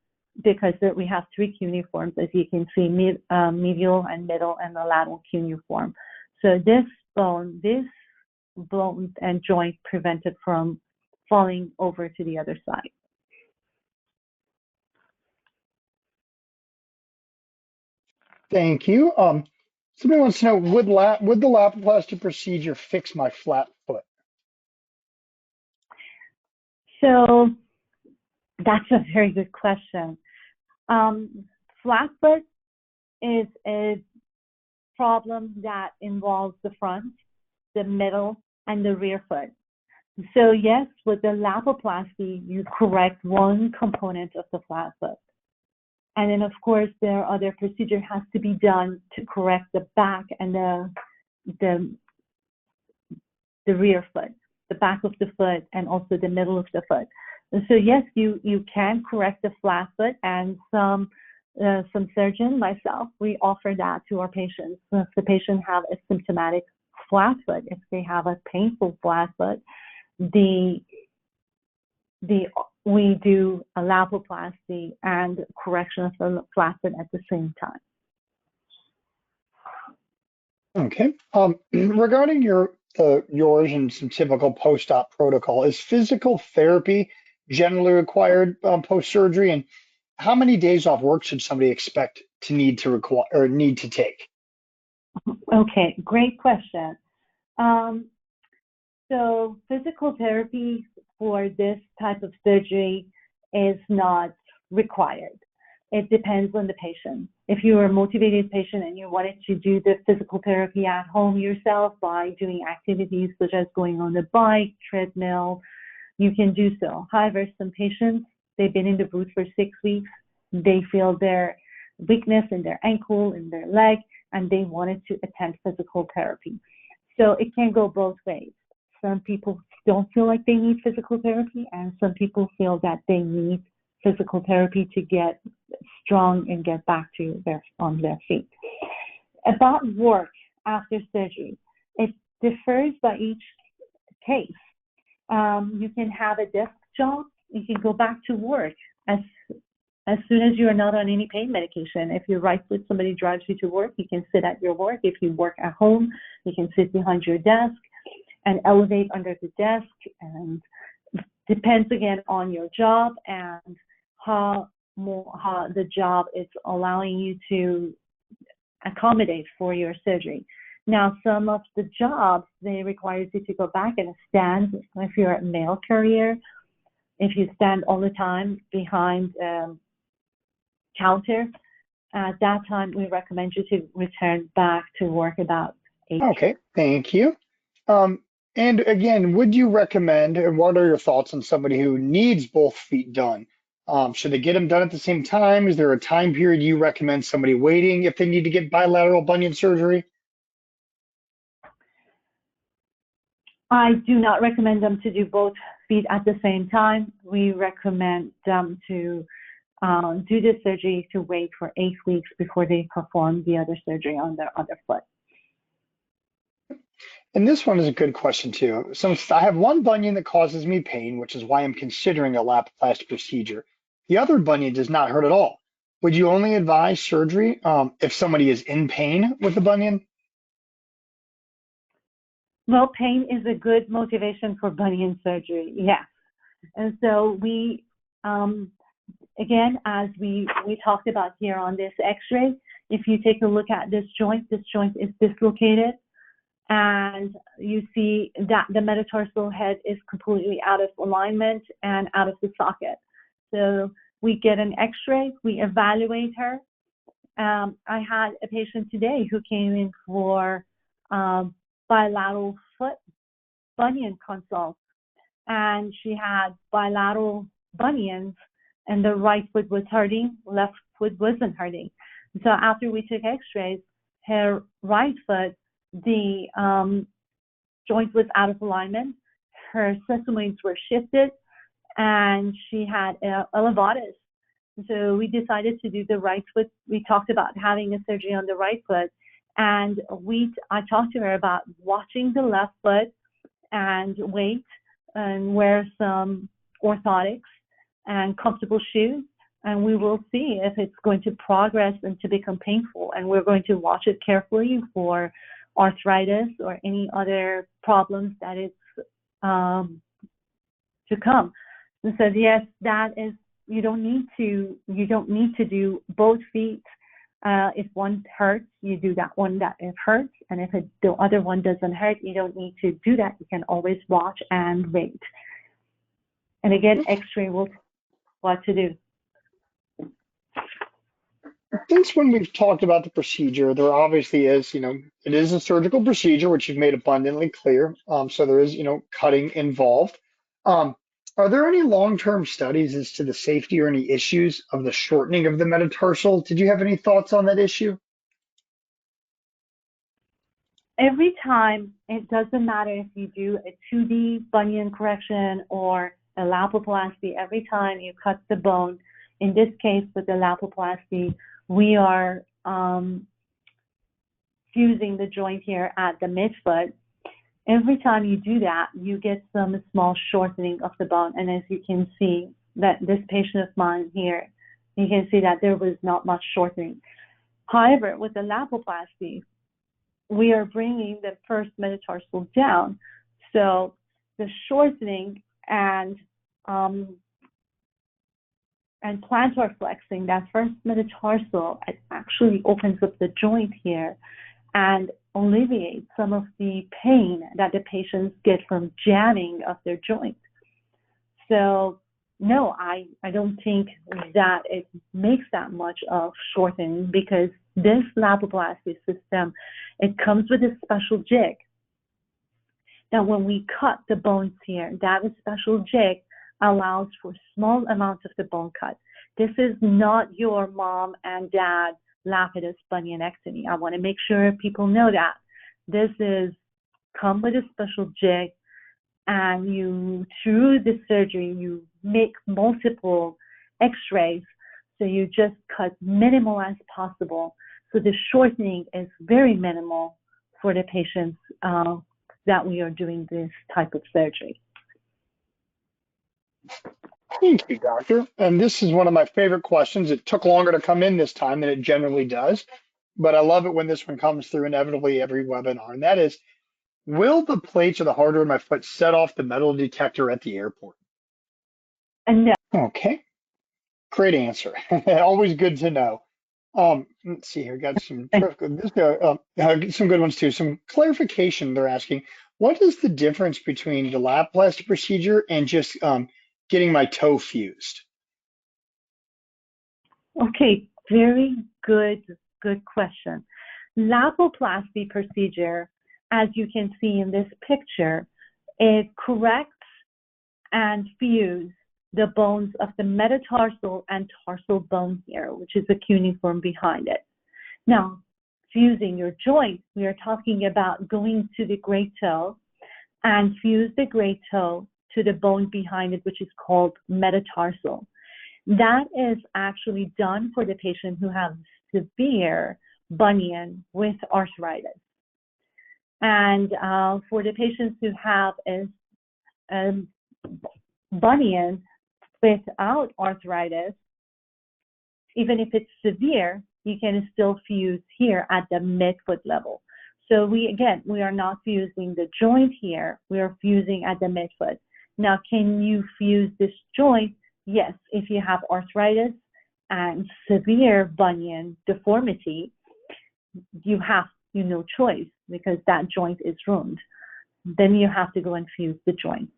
because we have three cuneiforms, as you can see, medial and middle and the lateral cuneiform. So this bone and joint prevent it from falling over to the other side. Thank you. Somebody wants to know, would the Lapiplasty procedure fix my flat foot? So that's a very good question. Flat foot is a problem that involves the front, the middle, and the rear foot. So yes, with the Lapiplasty, you correct one component of the flat foot. And then of course, there are other procedure has to be done to correct the back and the rear foot, the back of the foot, and also the middle of the foot. And so yes, you can correct the flat foot, and some surgeon, myself, we offer that to our patients. So if the patient have a symptomatic flat foot, if they have a painful flat foot, we do a Lapiplasty and correction of the flat foot at the same time. Okay. Regarding yours and some typical post-op protocol, is physical therapy generally required post-surgery, and how many days off work should somebody expect to need to take? Okay, great question. So physical therapy for this type of surgery is not required. It depends on the patient. If you are a motivated patient and you wanted to do the physical therapy at home yourself by doing activities such as going on the bike, treadmill, you can do so. However, some patients, they've been in the boot for 6 weeks, they feel their weakness in their ankle, in their leg, and they wanted to attend physical therapy. So it can go both ways. Some people don't feel like they need physical therapy, and some people feel that they need physical therapy to get strong and get back to on their feet. About work after surgery, it differs by each case. You can have a desk job, you can go back to work as soon as you are not on any pain medication. If you're right foot, somebody drives you to work, you can sit at your work. If you work at home, you can sit behind your desk and elevate under the desk, and depends again on your job and how the job is allowing you to accommodate for your surgery. Now, some of the jobs, they require you to go back and stand. If you're a mail carrier, if you stand all the time behind counter, at that time, we recommend you to return back to work about 8. Okay, thank you. And again, would you recommend, and what are your thoughts on somebody who needs both feet done? Should they get them done at the same time? Is there a time period you recommend somebody waiting if they need to get bilateral bunion surgery? I do not recommend them to do both feet at the same time. We recommend them to do the surgery to wait for 8 weeks before they perform the other surgery on their other foot. And this one is a good question too. So I have one bunion that causes me pain, which is why I'm considering a Lapiplasty procedure. The other bunion does not hurt at all. Would you only advise surgery if somebody is in pain with the bunion? Well, pain is a good motivation for bunion surgery, yes. And so we, again, as we talked about here on this x-ray, if you take a look at this joint is dislocated, and you see that the metatarsal head is completely out of alignment and out of the socket. So we get an x-ray, we evaluate her. I had a patient today who came in for bilateral foot bunion consult, and she had bilateral bunions, and the right foot was hurting, left foot wasn't hurting. So after we took x-rays, her right foot, the joint was out of alignment, her sesamoids were shifted, and she had a levatus. So we decided to do the right foot. We talked about having a surgery on the right foot, and I talked to her about watching the left foot and wait and wear some orthotics and comfortable shoes, and we will see if it's going to progress and to become painful, and we're going to watch it carefully for arthritis or any other problems that is to come. And so yes, that is, you don't need to do both feet. If one hurts, you do that one that it hurts, and if the other one doesn't hurt, you don't need to do that. You can always watch and wait. And again, x-ray will tell what to do. Since when we've talked about the procedure, there obviously is, it is a surgical procedure, which you've made abundantly clear. So there is, cutting involved. Are there any long-term studies as to the safety or any issues of the shortening of the metatarsal? Did you have any thoughts on that issue? Every time, it doesn't matter if you do a 2D bunion correction or a Lapiplasty, every time you cut the bone, in this case with the Lapiplasty, we are fusing the joint here at the midfoot. Every time you do that, you get some small shortening of the bone. And as you can see, that this patient of mine here, you can see that there was not much shortening. However, with the Lapiplasty, we are bringing the first metatarsal down. So the shortening and plantar flexing, that first metatarsal, it actually opens up the joint here and alleviate some of the pain that the patients get from jamming of their joint. So no, I don't think that it makes that much of shortening, because this Lapiplasty system, it comes with a special jig that when we cut the bones here, that special jig allows for small amounts of the bone cut. This is not your mom and dad Lapidus bunionectomy. I want to make sure people know that. This is come with a special jig, and you, through the surgery, you make multiple x-rays, so you just cut minimal as possible. So the shortening is very minimal for the patients that we are doing this type of surgery. Thank you, doctor. And this is one of my favorite questions. It took longer to come in this time than it generally does, but I love it when this one comes through inevitably every webinar. And that is, will the plates or the hardware in my foot set off the metal detector at the airport? No. Okay, great answer. Always good to know. Let's see here. Got some some good ones too. Some clarification. They're asking, what is the difference between the Lapiplasty procedure and just getting my toe fused? Okay, very good question. Lapiplasty procedure, as you can see in this picture, it corrects and fuses the bones of the metatarsal and tarsal bone here, which is the cuneiform behind it. Now, fusing your joint, we are talking about going to the great toe and fuse the great toe to the bone behind it, which is called metatarsal. That is actually done for the patient who have severe bunion with arthritis. And for the patients who have a bunion without arthritis, even if it's severe, you can still fuse here at the midfoot level. So we are not fusing the joint here, we are fusing at the midfoot. Now, can you fuse this joint? Yes, if you have arthritis and severe bunion deformity, you have no choice because that joint is ruined. Then you have to go and fuse the joint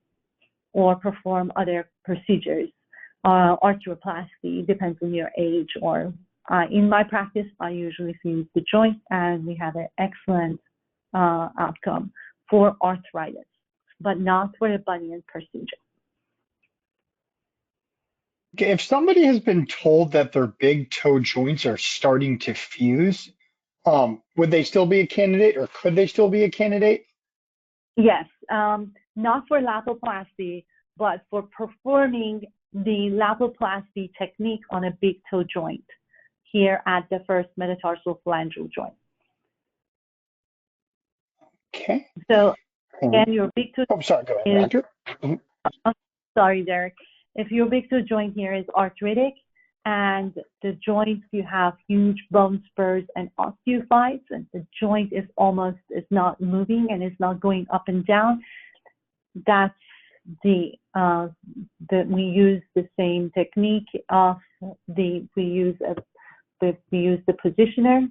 or perform other procedures. Arthroplasty depends on your age, or in my practice, I usually fuse the joint, and we have an excellent outcome for arthritis, but not for a bunion procedure. Okay, if somebody has been told that their big toe joints are starting to fuse, would they still be a candidate, or could they still be a candidate? Yes, not for Lapiplasty, but for performing the Lapiplasty technique on a big toe joint here at the first metatarsal phalangeal joint. Okay. So again, your big toe. Oh, sorry. Go ahead, Doctor. Sorry, Derek. If your big toe joint here is arthritic and the joint, you have huge bone spurs and osteophytes, and the joint is not moving and is not going up and down, that's we use the same technique of we use the positioner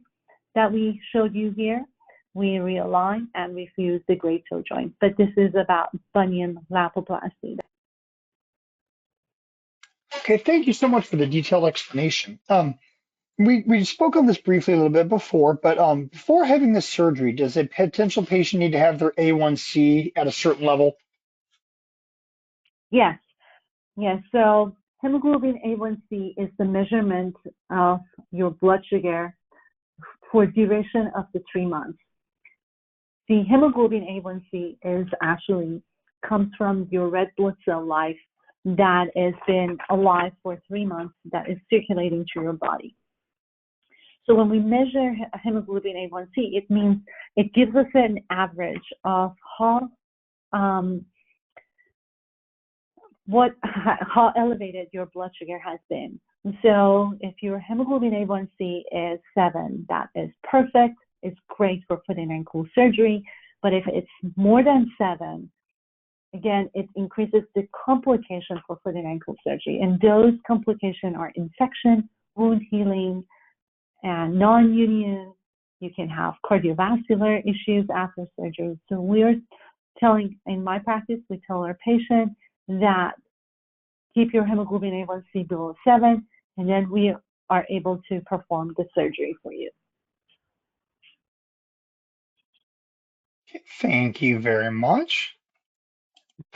that we showed you here. We realign and we fuse the great toe joint. But this is about bunion Lapiplasty. Okay, thank you so much for the detailed explanation. We spoke on this briefly a little bit before, but before having this surgery, does a potential patient need to have their A1C at a certain level? Yes. So hemoglobin A1C is the measurement of your blood sugar for duration of the 3 months. The hemoglobin A1C comes from your red blood cell life that has been alive for 3 months, that is circulating through your body. So when we measure hemoglobin A1C, it means it gives us an average of how elevated your blood sugar has been. So if your hemoglobin A1C is 7, that is perfect. It's great for foot and ankle surgery. But if it's more than 7, again, it increases the complication for foot and ankle surgery. And those complications are infection, wound healing, and non-union. You can have cardiovascular issues after surgery. So in my practice, we tell our patient that keep your hemoglobin A1C below 7, and then we are able to perform the surgery for you. Thank you very much.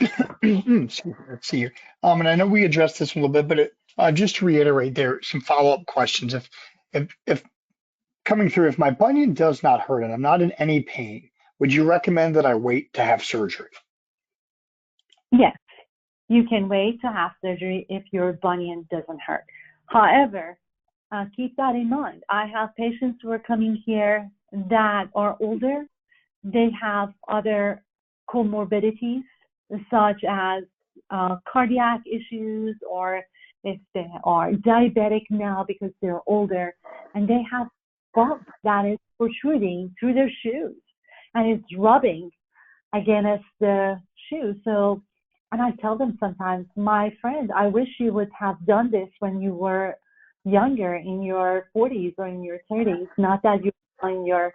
Let's see here. And I know we addressed this a little bit, but just to reiterate, there are some follow-up questions. If coming through, if my bunion does not hurt and I'm not in any pain, would you recommend that I wait to have surgery? Yes, you can wait to have surgery if your bunion doesn't hurt. However, keep that in mind. I have patients who are coming here that are older. They have other comorbidities, such as cardiac issues, or if they are diabetic now because they're older, and they have bump that is protruding through their shoes and it's rubbing against the shoe. So, and I tell them sometimes, my friend, I wish you would have done this when you were younger, in your 40s or in your 30s, not that you're in your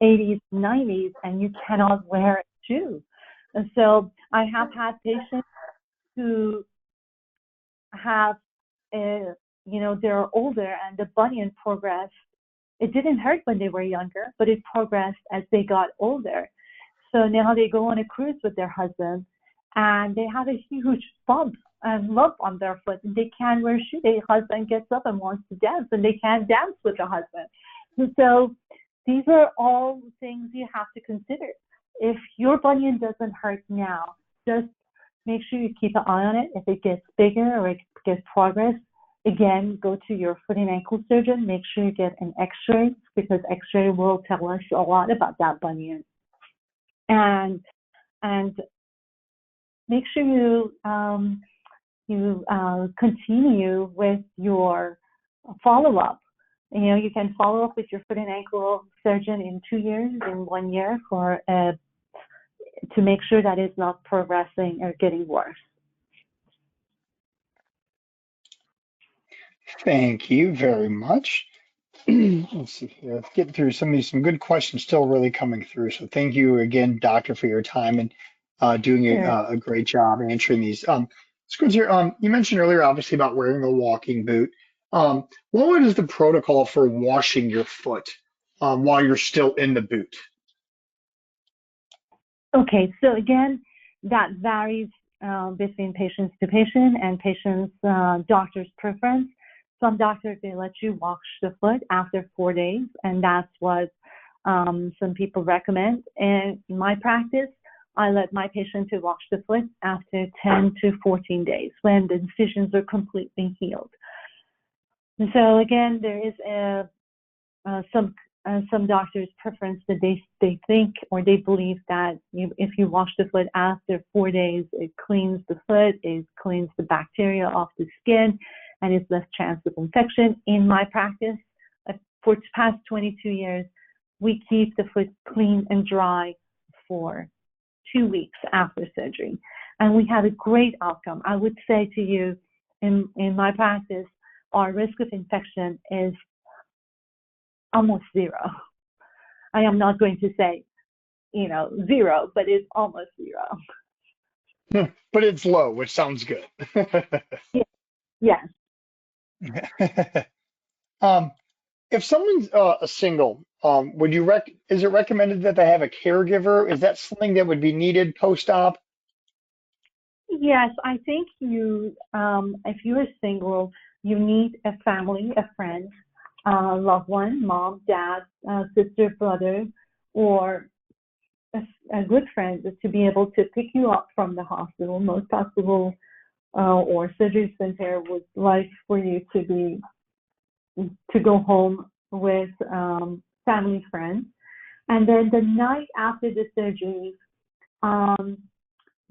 80s, 90s, and you cannot wear a shoe. And so I have had patients who have, they're older and the bunion progressed. It didn't hurt when they were younger, but it progressed as they got older. So now they go on a cruise with their husband and they have a huge bump and lump on their foot, and they can't wear shoes. Their husband gets up and wants to dance, and they can't dance with the husband. And so these are all things you have to consider. If your bunion doesn't hurt now, just make sure you keep an eye on it. If it gets bigger or it gets progress, again, go to your foot and ankle surgeon. Make sure you get an x-ray, because x-ray will tell us a lot about that bunion. And make sure you continue with your follow-up. You can follow up with your foot and ankle surgeon in 2 years, in 1 year, to make sure that it's not progressing or getting worse. Thank you very much. Let's see here. Let's get through some good questions still really coming through. So thank you again, Doctor, for your time and doing Sure. a great job answering these. Let's here. You mentioned earlier, obviously, about wearing a walking boot. What is the protocol for washing your foot while you're still in the boot? Okay, so again, that varies between patients to patient and patient's doctor's preference. Some doctors, they let you wash the foot after 4 days, and that's what some people recommend. And in my practice, I let my patient to wash the foot after 10 to 14 days when the incisions are completely healed. And so again, there is some doctors' preference that they think or they believe that if you wash the foot after 4 days, it cleans the foot, it cleans the bacteria off the skin, and it's less chance of infection. In my practice, for the past 22 years, we keep the foot clean and dry for 2 weeks after surgery, and we have a great outcome. I would say to you, in my practice, our risk of infection is almost zero. I am not going to say, zero, but it's almost zero. But it's low, which sounds good. Yes. Um, if someone's a single, would you is it recommended that they have a caregiver? Is that something that would be needed post-op? Yes, I think if you're single, you need a family, a friend, loved one, mom, dad, sister, brother, or a good friend to be able to pick you up from the hospital. Most hospitals or surgery center would like for you to go home with family friends. And then the night after the surgery,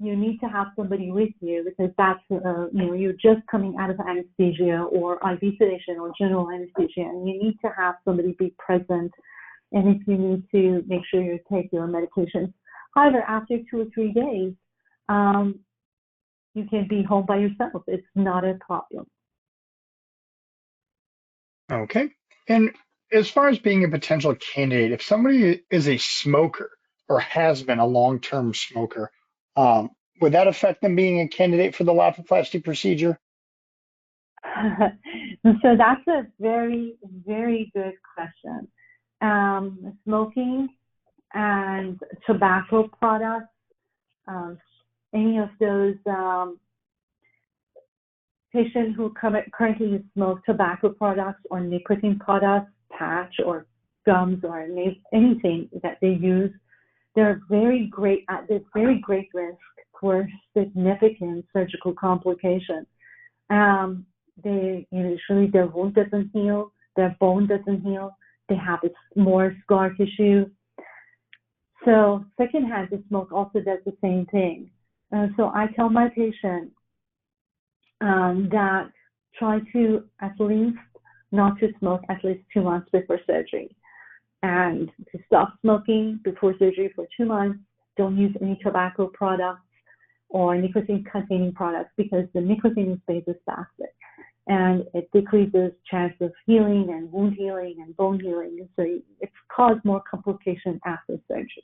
you need to have somebody with you because that's, you're just coming out of anesthesia or IV sedation or general anesthesia, and you need to have somebody be present. And if you need to make sure you take your medications. However, after 2 or 3 days, you can be home by yourself. It's not a problem. Okay. And as far as being a potential candidate, if somebody is a smoker or has been a long-term smoker, um, would that affect them being a candidate for the Lapiplasty procedure? So that's a very, very good question. Smoking and tobacco products, any of those patients who currently smoke tobacco products or nicotine products, patch or gums or anything that they use, they're very great risk for significant surgical complications. Usually their wound doesn't heal, their bone doesn't heal, they have more scar tissue. So secondhand smoke also does the same thing. So I tell my patient that try to at least not to smoke at least 2 months before surgery, and to stop smoking before surgery for 2 months. Don't use any tobacco products or nicotine-containing products because the nicotine is vasospastic and it decreases chance of healing and wound healing and bone healing. So it's caused more complications after surgery.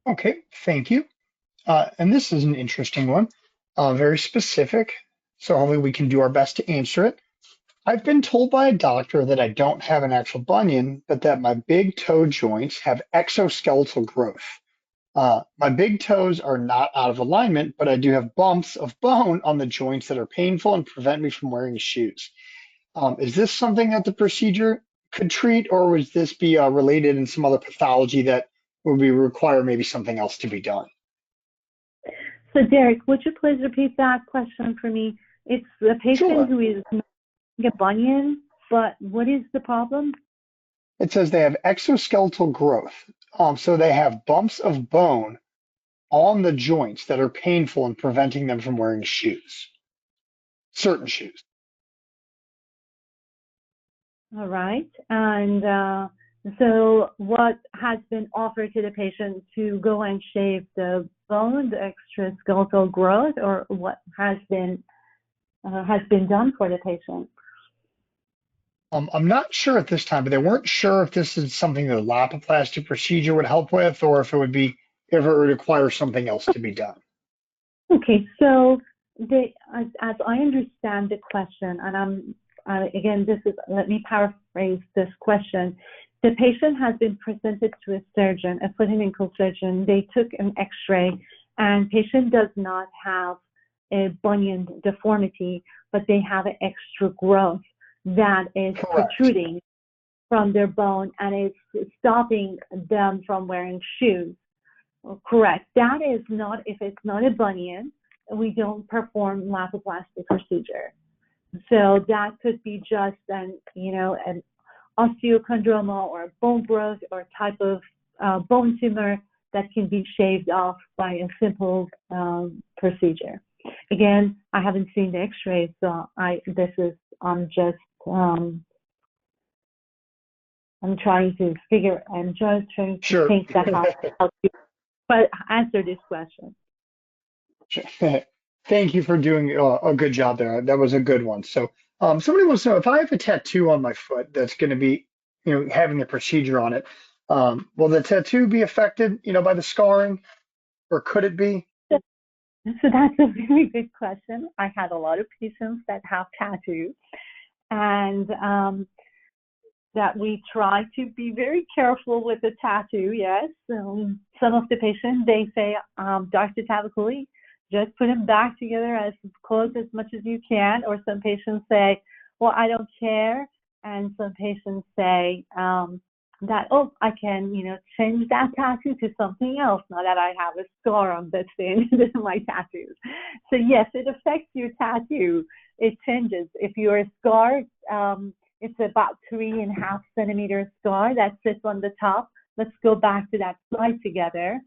Okay, thank you. And this is an interesting one, very specific. So hopefully we can do our best to answer it. I've been told by a doctor that I don't have an actual bunion, but that my big toe joints have exoskeletal growth. My big toes are not out of alignment, but I do have bumps of bone on the joints that are painful and prevent me from wearing shoes. Is this something that the procedure could treat, or would this be related in some other pathology that would be require maybe something else to be done? So Derek, would you please repeat that question for me? It's the patient Sure. who is a bunion, but what is the problem? It says they have exoskeletal growth. So they have bumps of bone on the joints that are painful and preventing them from wearing shoes, certain shoes. All right. And so what has been offered to the patient to go and shave the bone, the extraskeletal growth, or what has been has been done for the patient. I'm not sure at this time, but they weren't sure if this is something that a Lapiplasty procedure would help with, or if it would require something else to be done. Okay, so as I understand the question, and again, let me paraphrase this question. The patient has been presented to a surgeon, a foot and ankle surgeon. They took an X-ray, and patient does not have a bunion deformity, but they have an extra growth that is Correct. protruding from their bone and is stopping them from wearing shoes. Correct. That is not, if it's not a bunion, we don't perform Lapiplasty procedure. So that could be just an osteochondroma or bone growth or type of bone tumor that can be shaved off by a simple procedure. Again, I haven't seen the X-ray, so I'm trying to Sure. think that how to answer this question. Thank you for doing a good job there. That was a good one. So, somebody wants to know if I have a tattoo on my foot that's going to be, having a procedure on it. Will the tattoo be affected, by the scarring, or could it be? So that's a very good question. I had a lot of patients that have tattoos, and that we try to be very careful with the tattoo. Yes, some of the patients, they say, Dr. Tavakoli, just put them back together as close as much as you can. Or some patients say, well, I don't care. And some patients say that, oh, I can, change that tattoo to something else now that I have a scar on this thing, my tattoos. So yes, it affects your tattoo. It changes. If your scar, it's about 3.5 centimeter scar that sits on the top. Let's go back to that slide together.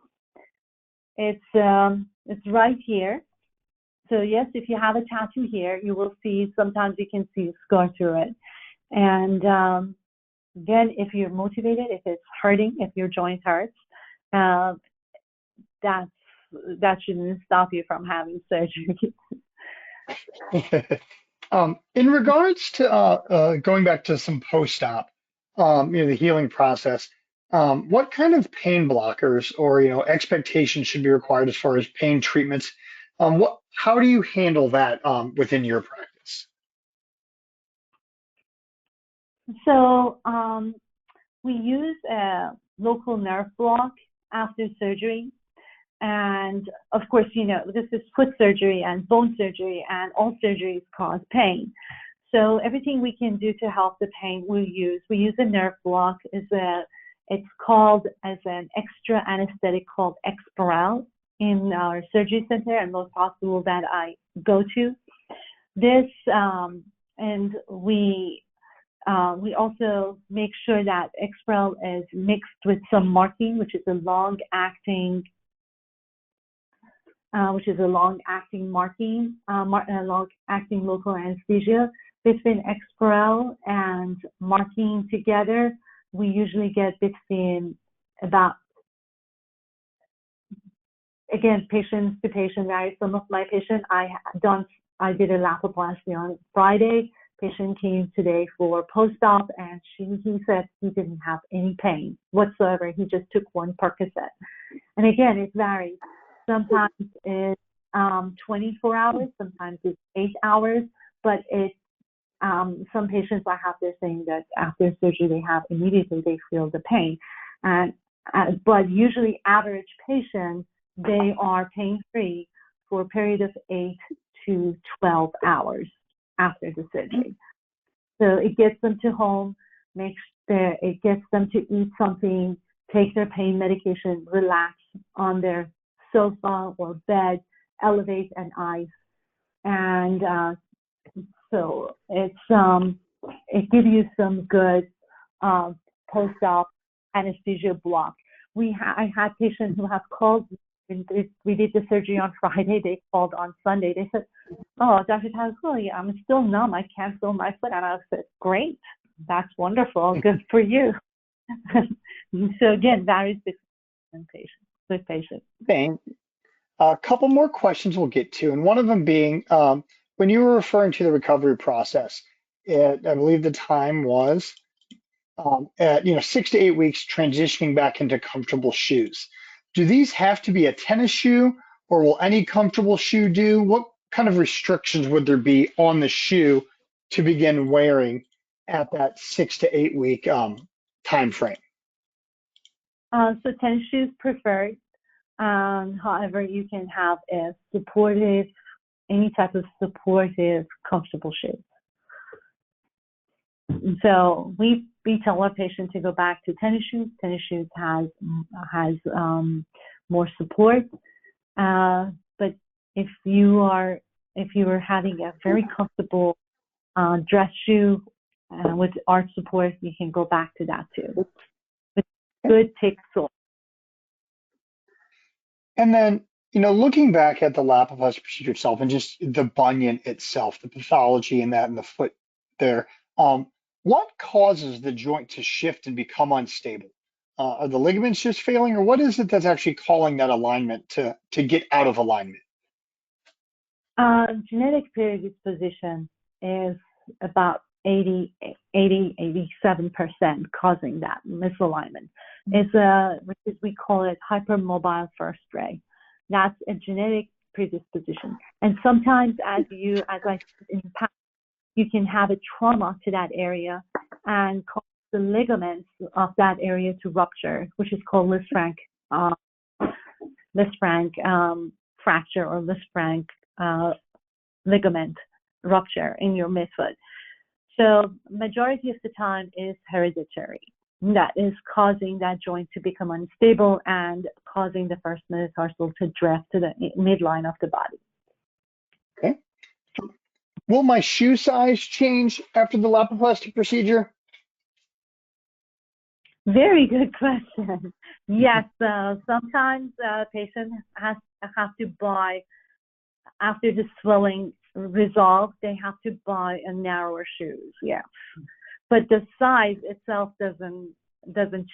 It's right here. So yes, if you have a tattoo here, you will see, sometimes you can see a scar through it. And again, if you're motivated, if it's hurting, if your joint hurts, that shouldn't stop you from having surgery. In regards to going back to some post-op, the healing process, what kind of pain blockers or expectations should be required as far as pain treatments? How do you handle that within your practice? So we use a local nerve block after surgery. And of course, this is foot surgery and bone surgery, and all surgeries cause pain. So everything we can do to help the pain, we use. We use a nerve block. It's called as an extra anesthetic called Exparel in our surgery center and most hospitals that I go to. This and we also make sure that Exparel is mixed with some marking, which is a long-acting marking, long-acting local anesthesia. Between Exparel and marking together, we usually get between about, again, patient to patient varies. Some of my patients, I did a Lapiplasty on Friday. Patient came today for post-op, and he said he didn't have any pain whatsoever. He just took one Percocet. And again, it varies. Sometimes it's 24 hours, sometimes it's 8 hours, but some patients I have, they're saying that after surgery immediately they feel the pain. But usually average patients, they are pain-free for a period of 8 to 12 hours after the surgery. So it gets them to home, it gets them to eat something, take their pain medication, relax on their sofa or bed, elevate and ice. And so it gives you some good post-op anesthesia block. I had patients who have called, we did the surgery on Friday, they called on Sunday. They said, oh, Dr. Tavakoli, I'm still numb. I can't feel my foot. And I said, great. That's wonderful. Good for you. So again, varies between patients. A couple more questions we'll get to, and one of them being, when you were referring to the recovery process, I believe the time was at 6 to 8 weeks transitioning back into comfortable shoes. Do these have to be a tennis shoe, or will any comfortable shoe do? What kind of restrictions would there be on the shoe to begin wearing at that 6 to 8 week time frame? So tennis shoes preferred. However, you can have any type of supportive, comfortable shoes. So we tell our patient to go back to tennis shoes. Tennis shoes has more support. But if you are having a very comfortable dress shoe with arch support, you can go back to that too. With good thick sole. And then, looking back at the Lapiplasty procedure itself and just the bunion itself, the pathology in that and the foot there, what causes the joint to shift and become unstable? Are the ligaments just failing, or what is it that's actually calling that alignment to get out of alignment? Genetic predisposition is about 87% causing that misalignment. We call it hypermobile first ray. That's a genetic predisposition. And sometimes, as I said in the past, you can have a trauma to that area and cause the ligaments of that area to rupture, which is called Lisfranc fracture or Lisfranc ligament rupture in your midfoot. So majority of the time is hereditary. That is causing that joint to become unstable and causing the first metatarsal to drift to the midline of the body. Okay. Will my shoe size change after the Lapiplasty procedure? Very good question. Yes, sometimes patients have to buy, after the swelling resolved, they have to buy a narrower shoes. Yeah, but the size itself doesn't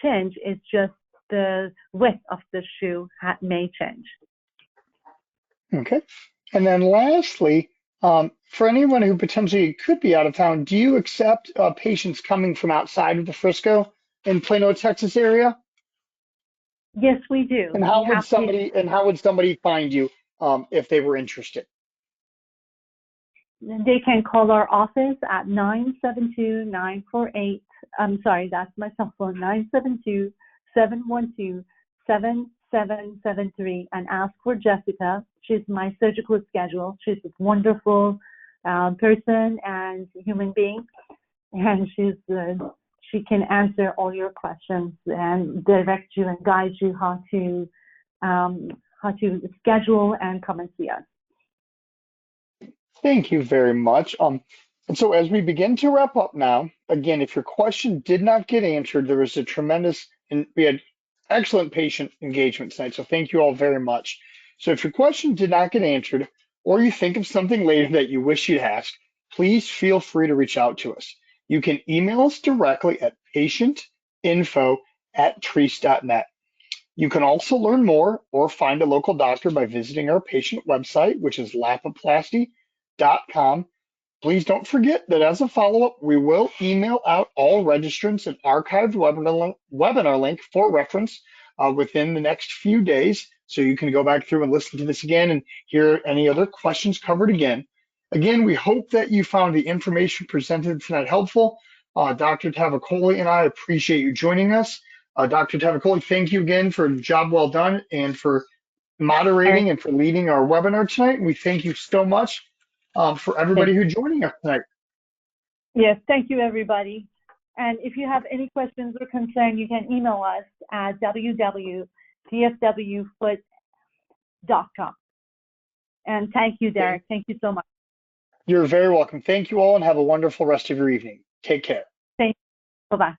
change. It's just the width of the shoe may change. Okay. And then lastly, for anyone who potentially could be out of town, do you accept patients coming from outside of the Frisco and Plano, Texas area? Yes, we do. And how would somebody find you if they were interested? They can call our office at 972-948. I'm sorry, that's my cell phone, 972-712-7773, and ask for Jessica. She's my surgical schedule. She's a wonderful person and human being, and she can answer all your questions and direct you and guide you how to schedule and come and see us. Thank you very much. And so as we begin to wrap up now, again, if your question did not get answered, there was we had excellent patient engagement tonight. So thank you all very much. So if your question did not get answered, or you think of something later that you wish you'd asked, please feel free to reach out to us. You can email us directly at patientinfo@treece.net. You can also learn more or find a local doctor by visiting our patient website, which is lapiplasty.com. Please don't forget that as a follow-up, we will email out all registrants an archived webinar link for reference within the next few days. So you can go back through and listen to this again and hear any other questions covered again. Again, we hope that you found the information presented tonight helpful. Dr. Tavakoli and I appreciate you joining us. Dr. Tavakoli, thank you again for a job well done and for moderating and for leading our webinar tonight. We thank you so much for everybody who's joining us tonight. Yes, thank you, everybody. And if you have any questions or concerns, you can email us at www.dfwfoot.com. And thank you, Derek. Thank you so much. You're very welcome. Thank you all and have a wonderful rest of your evening. Take care. Thank you. Bye-bye.